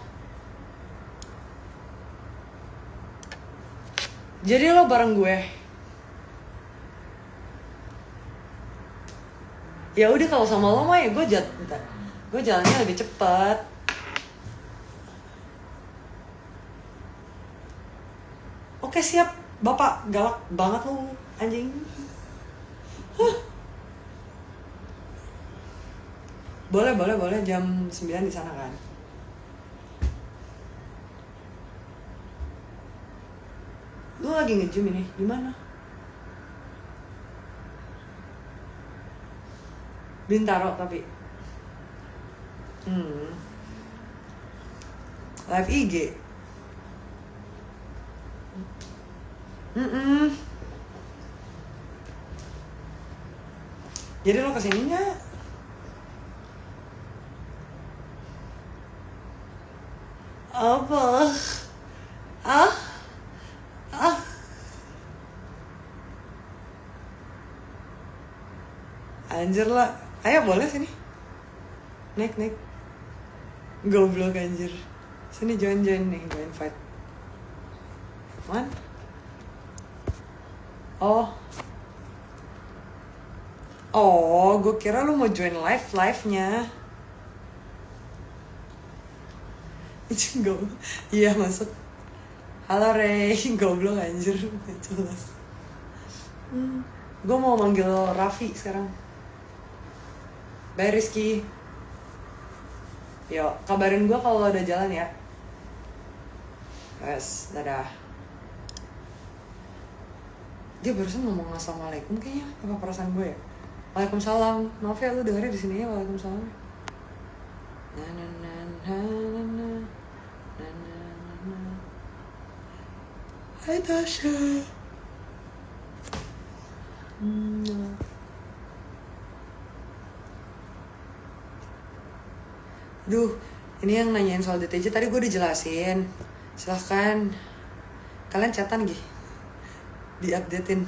[SPEAKER 1] Jadi lo bareng gue. Ya udah kalau sama lo mah ya gue jalannya lebih cepet. Oke siap, Bapak galak banget lo anjing. Boleh jam 9 di sana kan. Lu lagi nge-gym ini di mana? Bintaro tapi. Live IG. Jadi lo kesini nggak? Apa? Anjir lah. Ayo boleh sini. Naik. Goblok anjir. Sini join nih, join fight. Man? Oh, gue kira lu mau join live-nya. Iya masuk. Halo Rey, goblok anjir, jelas. Gue mau manggil Raffi sekarang. Bye Rizky. Yuk, kabarin gue kalau udah jalan ya. Yes, dadah. Dia barusan ngomong assalamualaikum kayaknya, apa perasaan gue ya? Waalaikumsalam. Maaf ya lu dengerin di sini ya, waalaikumsalam. Hai Tasha. Duh, ini yang nanyain soal DTJ tadi gue udah jelasin. Silahkan kalian chatan gih, diupdatein.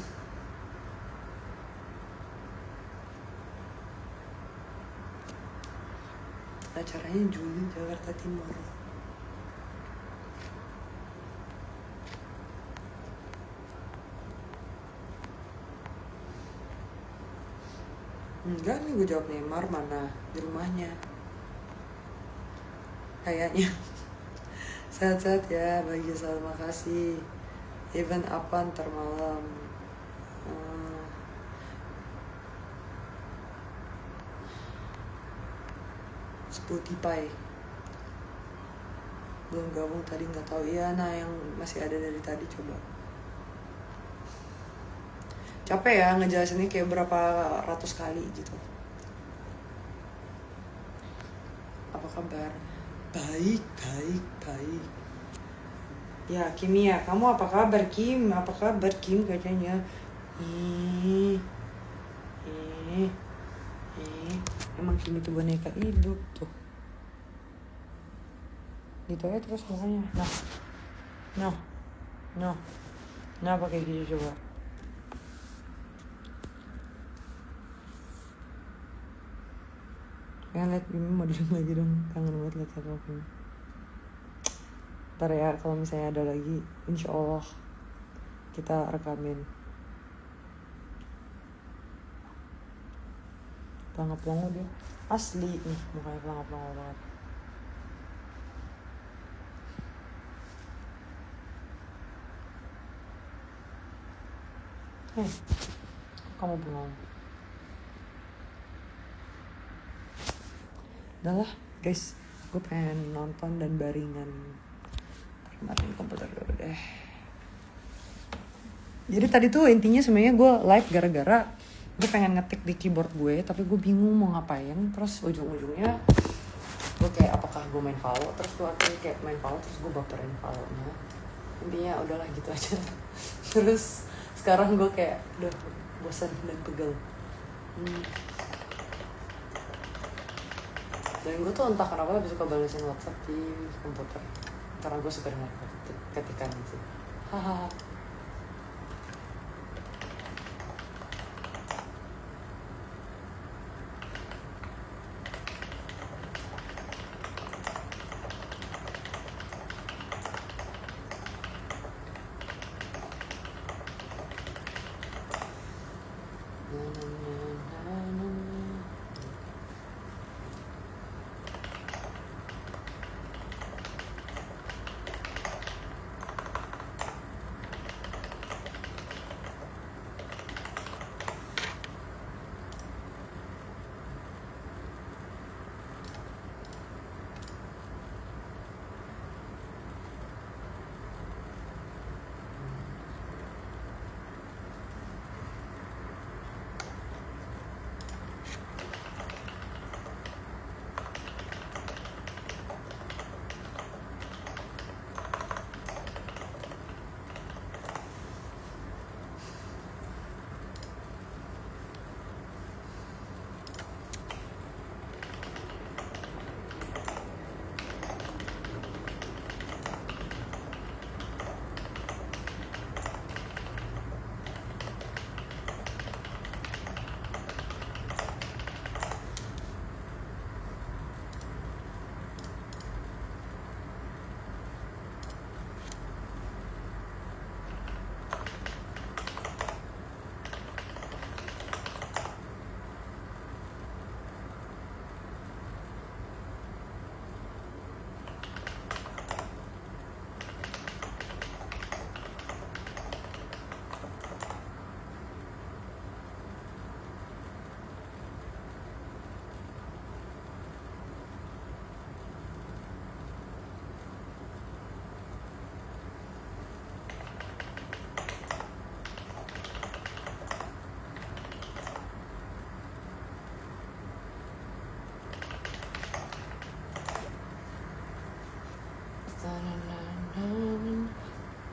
[SPEAKER 1] Acaranya Juli Jakarta Timur. Enggak nih, gue jawab Neymar mana di rumahnya kayaknya. Sehat-sehat ya, bagi selalu makasih. Event apa ntar malam? Spotify belum gabung tadi, nggak tahu. Iya, nah yang masih ada dari tadi coba. Capek ya ngejelasinnya kayak berapa ratus kali gitu. Apa kabar? Baik. Ya, Kimia, kamu apa kabar, Kim? Apa kabar, Kim, katanya? Emang Kim itu boneka hidup tuh. Gitu aja terus mukanya. Nah, pakai gitu coba. Pengen liat Kim modeling lagi dong. Kangen banget liat sama Kim. Ntar ya, kalau misalnya ada lagi, insya Allah kita rekamin. Pelangga-pelongo dia. Asli nih, mukanya pelangga-pelongo banget. Kamu bengong. Udah lah guys, gue pengen nonton dan baringan. Matiin komputer dulu deh. Jadi tadi tuh intinya sebenarnya gue live gara-gara gue pengen ngetik di keyboard gue, tapi gue bingung mau ngapain. Terus ujung-ujungnya gue kayak apakah gue main Valo, terus gue akhirnya kayak main Valo, terus gue baperin Valo-nya. Intinya udahlah gitu aja. Terus sekarang gue kayak udah bosan dan pegel. Dan gue tuh entah kenapa lebih suka balesin WhatsApp di komputer, karena gue suka dengar ketikan gitu. Hahaha.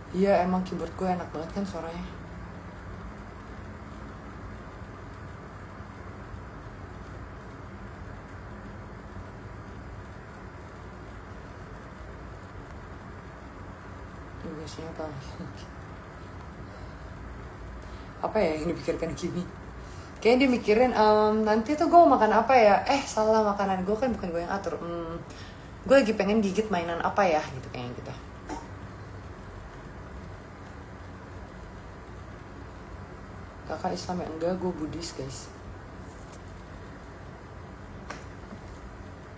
[SPEAKER 1] Iya, emang keyboard gue enak banget kan suaranya. Biasanya apa ya yang dipikirkan Kimi? Kayaknya dia mikirin nanti tuh gue mau makan apa ya. Salah, makanan gue kan bukan gue yang atur. Gue lagi pengen gigit mainan apa ya gitu, kayaknya gitu. Kakak Islam ya? Enggak, gue Buddhis guys.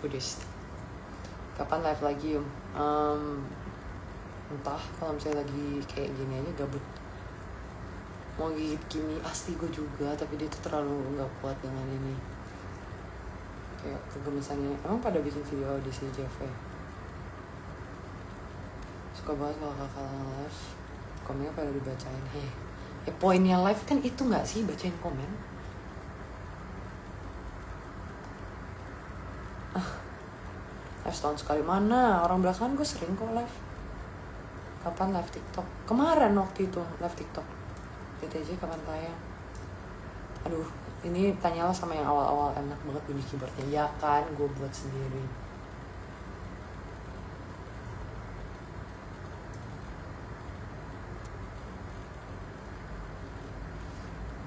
[SPEAKER 1] Buddhist. Kapan live lagi Yum? Entah, kalau misalnya lagi kayak gini aja gabut. Mau gigit Kimi, asli gue juga, tapi dia tuh terlalu gak kuat dengan ini. Kayak kegemisannya. Emang pada bikin video audisi JV? Suka banget kalau kakak live, komennya pada dibacain. Ya poinnya live kan itu gak sih, bacain komen? Live setahun sekali mana? Orang belakangan gue sering kok live. Kapan live TikTok? Kemarin waktu itu live TikTok. TTJ kapan tayang? Aduh, ini tanyalah sama yang awal-awal, enak banget bunyi keyboardnya. Ya kan, gue buat sendiri.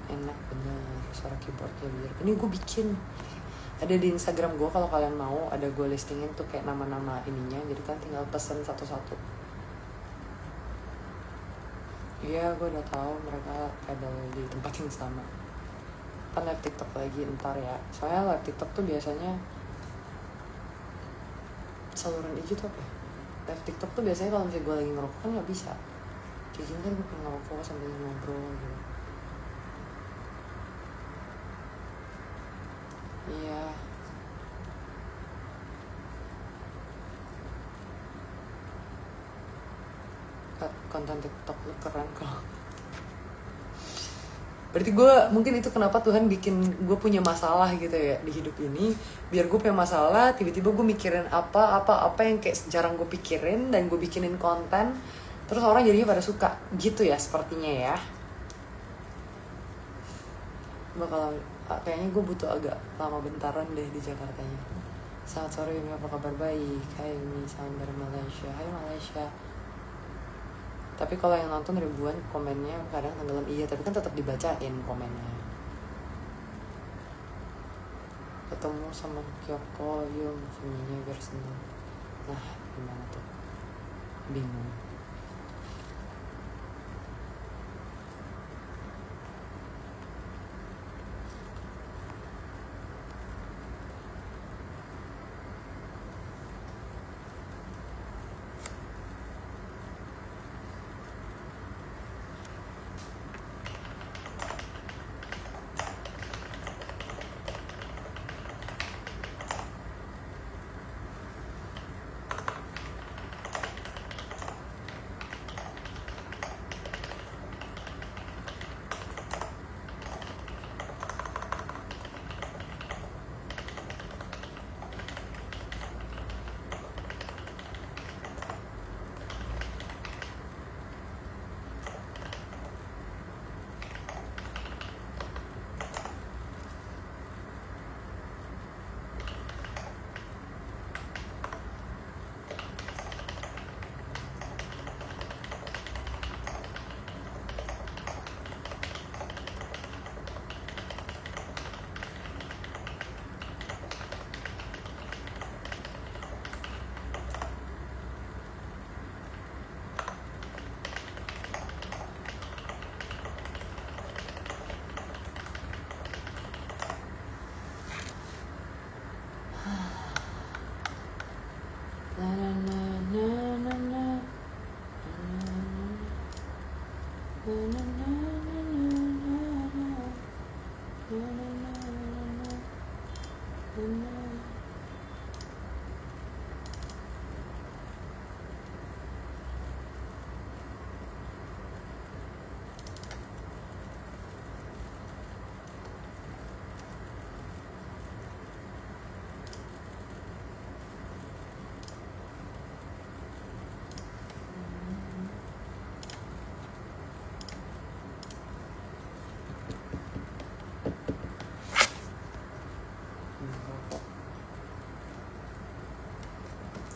[SPEAKER 1] Enak bener suara keyboardnya biar. Ini gue bikin. Ada di Instagram gue, kalau kalian mau, ada gue listingin tuh kayak nama-nama ininya, jadi kan tinggal pesen satu-satu. Iya, gue udah tahu mereka ada di tempat yang sama. Kan live TikTok lagi ntar ya, soalnya live TikTok tuh biasanya saluran IG tuh apa ya? Live TikTok tuh biasanya kalau misalnya gue lagi ngerokok kan nggak bisa. Kayak gini kan gue pengen ngerokok sambil ngobrol gitu. Iya. Konten TikTok lu keren kok. Berarti gue mungkin itu kenapa Tuhan bikin gue punya masalah gitu ya di hidup ini. Biar gue punya masalah, tiba-tiba gue mikirin apa yang kayak jarang gue pikirin dan gue bikinin konten. Terus orang jadinya pada suka gitu ya sepertinya ya. Kayaknya gue butuh agak lama bentaran deh di Jakartanya. Selamat sore Yumi, apa kabar? Baik. Hai Yumi, salam dari Malaysia. Hai Malaysia. Tapi kalau yang nonton ribuan komennya kadang tenggelam. Iya, tapi kan tetap dibacain komennya. Ketemu sama Kyoko, Yum, semuanya biar seneng. Nah, gimana tuh? Bingung.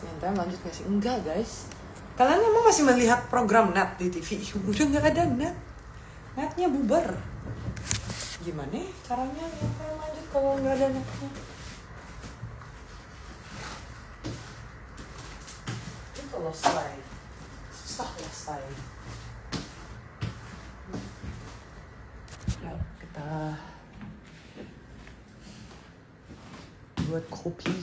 [SPEAKER 1] Nyantai lanjut gak sih? Enggak guys. Kalian emang masih melihat program net di TV? Udah gak ada net. Netnya bubar. Gimana caranya nyantai lanjut kalau gak ada netnya? Itu loh slide. Susah ya slide. Yuk kita buat kopi.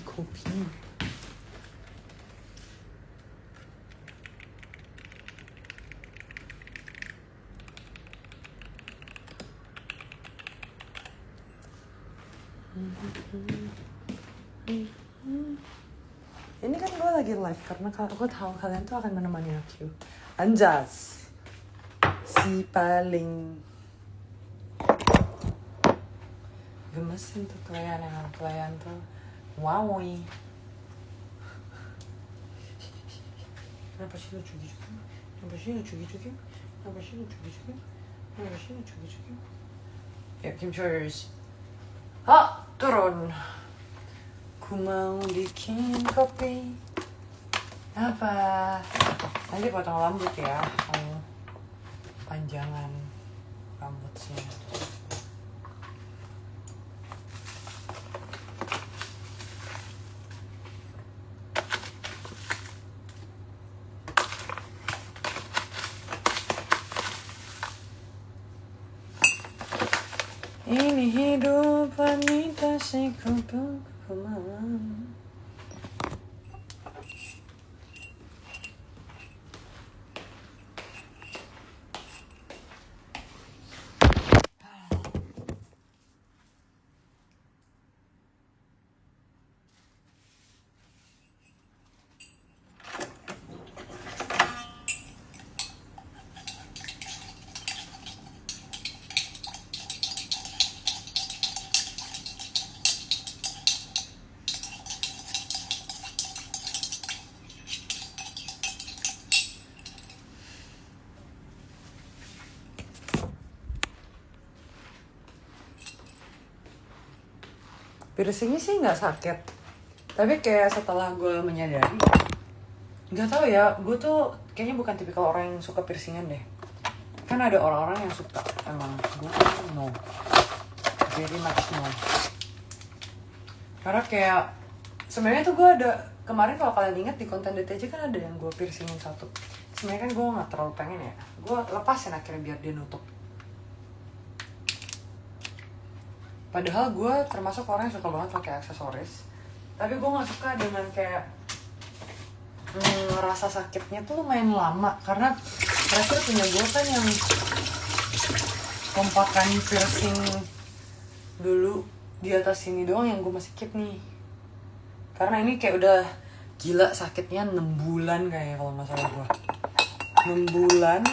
[SPEAKER 1] Ini kan gue lagi live karena aku tahu kalian tuh akan menemani aku. Anjas, si paling gemesin tuh kalian tuh. Wow. Kenapa sih lu cugi-cugi? Ya, Kim Chors. Turun. Ku mau bikin kopi. Apa? Nanti potong rambut ya. Panjangan rambutnya. Ini hidup wanita sekutu malam. Piercingnya sih nggak sakit, tapi kayak setelah gue menyadari, nggak tahu ya, gue tuh kayaknya bukan tipikal orang yang suka piercingan deh. Kan ada orang-orang yang suka, emang gue no, very much no. Karena kayak sebenarnya tuh gue ada kemarin, kalau kalian ingat di konten DTJ kan ada yang gue piercingin satu. Sebenarnya kan gue nggak terlalu pengen ya, gue lepasin akhirnya biar dia nutup. Padahal gue termasuk orang yang suka banget pakai aksesoris, tapi gue nggak suka dengan kayak rasa sakitnya tuh lumayan lama, karena terakhir punya gue kan yang kompakan piercing dulu di atas sini doang yang gue masih keep nih, karena ini kayak udah gila sakitnya 6 bulan kayak kalau nggak salah gue 6 bulan.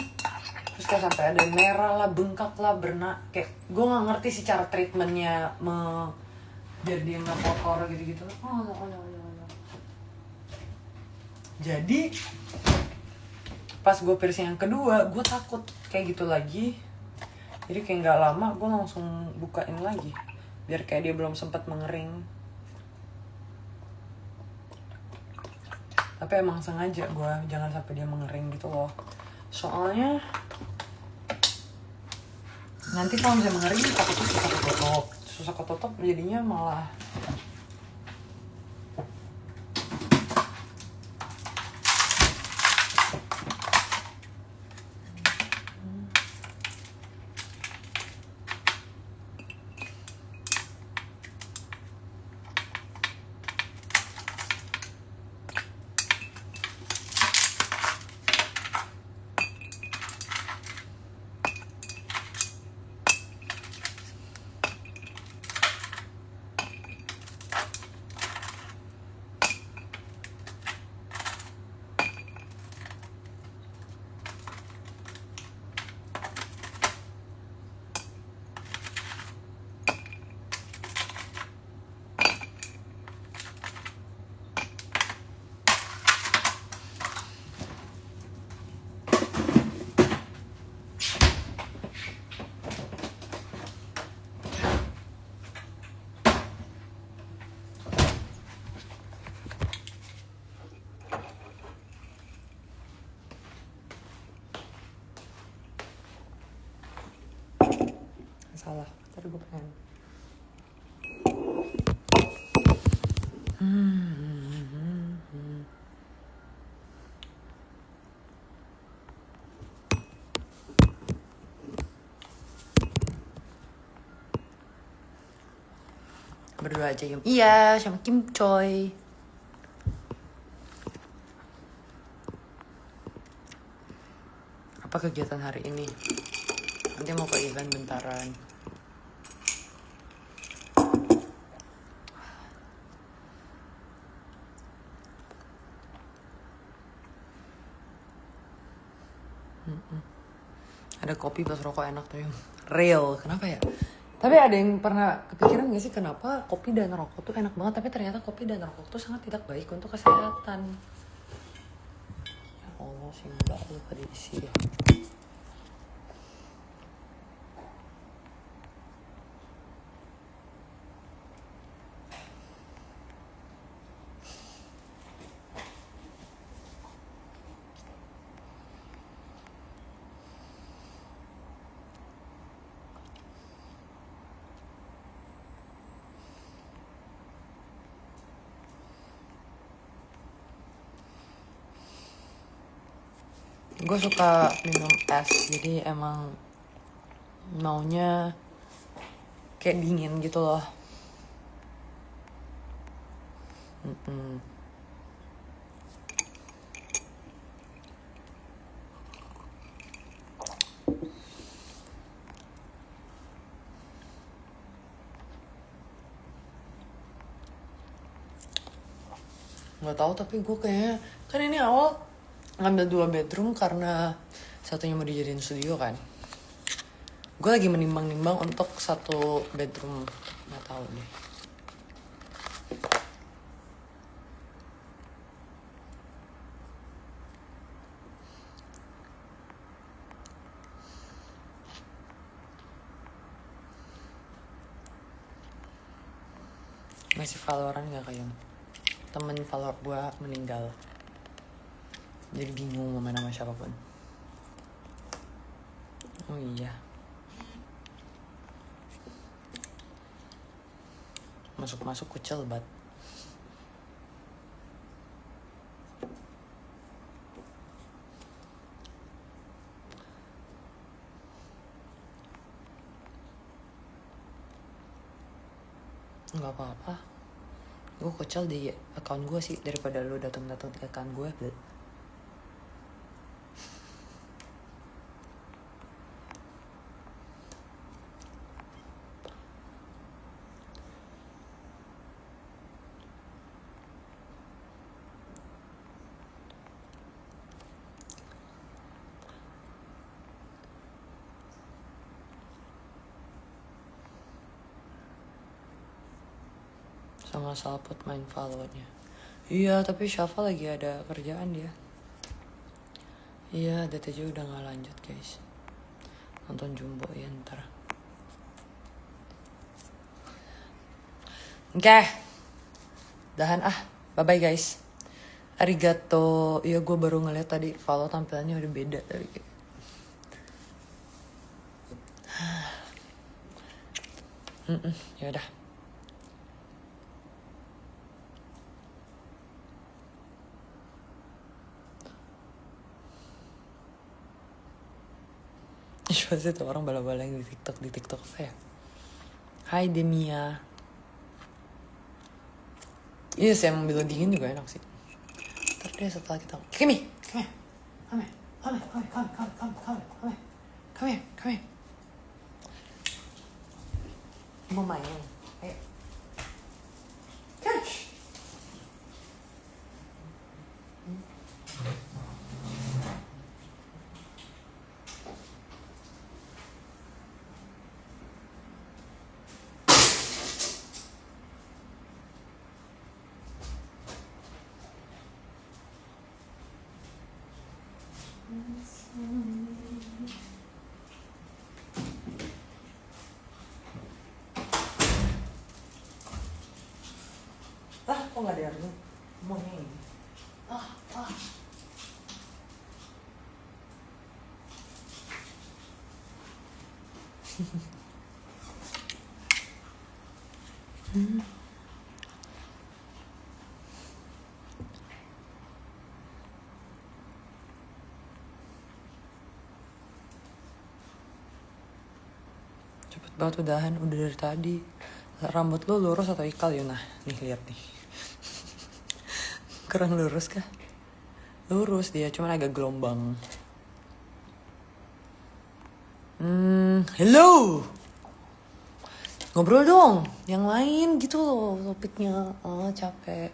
[SPEAKER 1] Terus kayak sampai ada merah lah, bengkak lah, bernak. Kayak gue gak ngerti sih cara treatmentnya biar dia gak kotor gitu-gitu. Jadi pas gue piercing yang kedua, gue takut kayak gitu lagi. Jadi kayak gak lama gue langsung bukain lagi, biar kayak dia belum sempat mengering. Tapi emang sengaja gue jangan sampai dia mengering gitu loh. Soalnya nanti kalau misalnya mengering takutnya susah ketutup jadinya malah salah. Tadi gue pengen Berdua aja Yum. Iya, sama Kim Choi. Apa kegiatan hari ini? Nanti mau ke event bentaran. Ada kopi plus rokok enak tuh Yum. Real, kenapa ya? Tapi ada yang pernah kepikiran gak sih kenapa kopi dan rokok tuh enak banget, tapi ternyata kopi dan rokok tuh sangat tidak baik untuk kesehatan. Ya Allah sih mbak, lupa diisi ya. Gue suka minum es, jadi emang maunya kayak dingin gitu loh. Nggak tahu, tapi gue kayaknya kan ini awal ngambil 2 bedroom karena satunya mau dijadiin studio kan. Gue lagi menimbang-nimbang untuk 1 bedroom, nggak tahu deh. Masih Valorant nggak kayak temen Valor gue meninggal, jadi bingung mau main sama siapapun. Oh iya, masuk kucel banget. Nggak apa-apa, gue kucel di account gue sih daripada lu datang-datang ke account gue. Sama Salput main Valo-nya. Iya, tapi Syafa lagi ada kerjaan dia. Iya, DTJ udah gak lanjut guys. Nonton Jumbo ya ntar. Oke, dahan bye-bye guys. Arigato. Iya, gue baru ngeliat tadi Valo tampilannya udah beda dari kayak. Ya udah. Pasti tuh orang bala-bala yang di TikTok apa ya? Hai Demia. Iya sih, emang bila dingin juga enak sih. Ntar deh setelah kita Come here. Mau main. Ayo. Catch. Kok gak ada yang mau ini? Cepet banget udahan, udah dari tadi. Rambut lu lurus atau ikal Yuna? Nih lihat nih. Kurang lurus kah? Lurus dia, cuman agak gelombang. Hello. Ngobrol dong, yang lain gitu loh topiknya. Capek.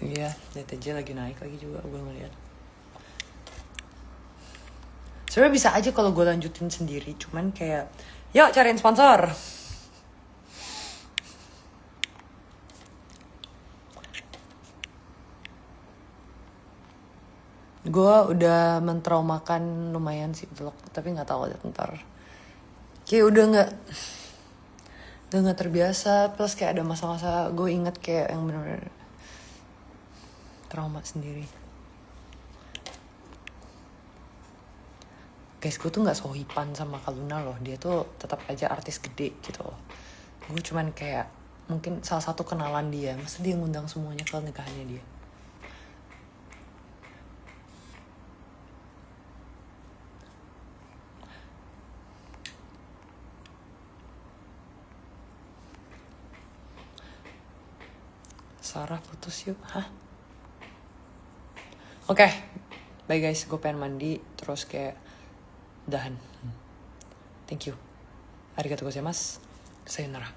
[SPEAKER 1] Iya, DTJ lagi naik lagi juga gue ngeliat. Sebenernya bisa aja kalau gue lanjutin sendiri, cuman kayak, yuk cariin sponsor. Gue udah mentraumakan lumayan sih vlog, tapi nggak tahu aja ntar. Kayak udah nggak terbiasa, plus kayak ada masa-masa gue inget kayak yang bener-bener trauma sendiri. Guys, gue tuh nggak sohipan sama Kaluna loh, dia tuh tetap aja artis gede gitu loh. Gue cuman kayak mungkin salah satu kenalan dia, masa dia ngundang semuanya ke nikahannya dia. Sarah putus yuk, hah? Oke, bye guys, gue pengen mandi terus kayak dahan. Thank you. Arigatou gozaimasu. Sayonara.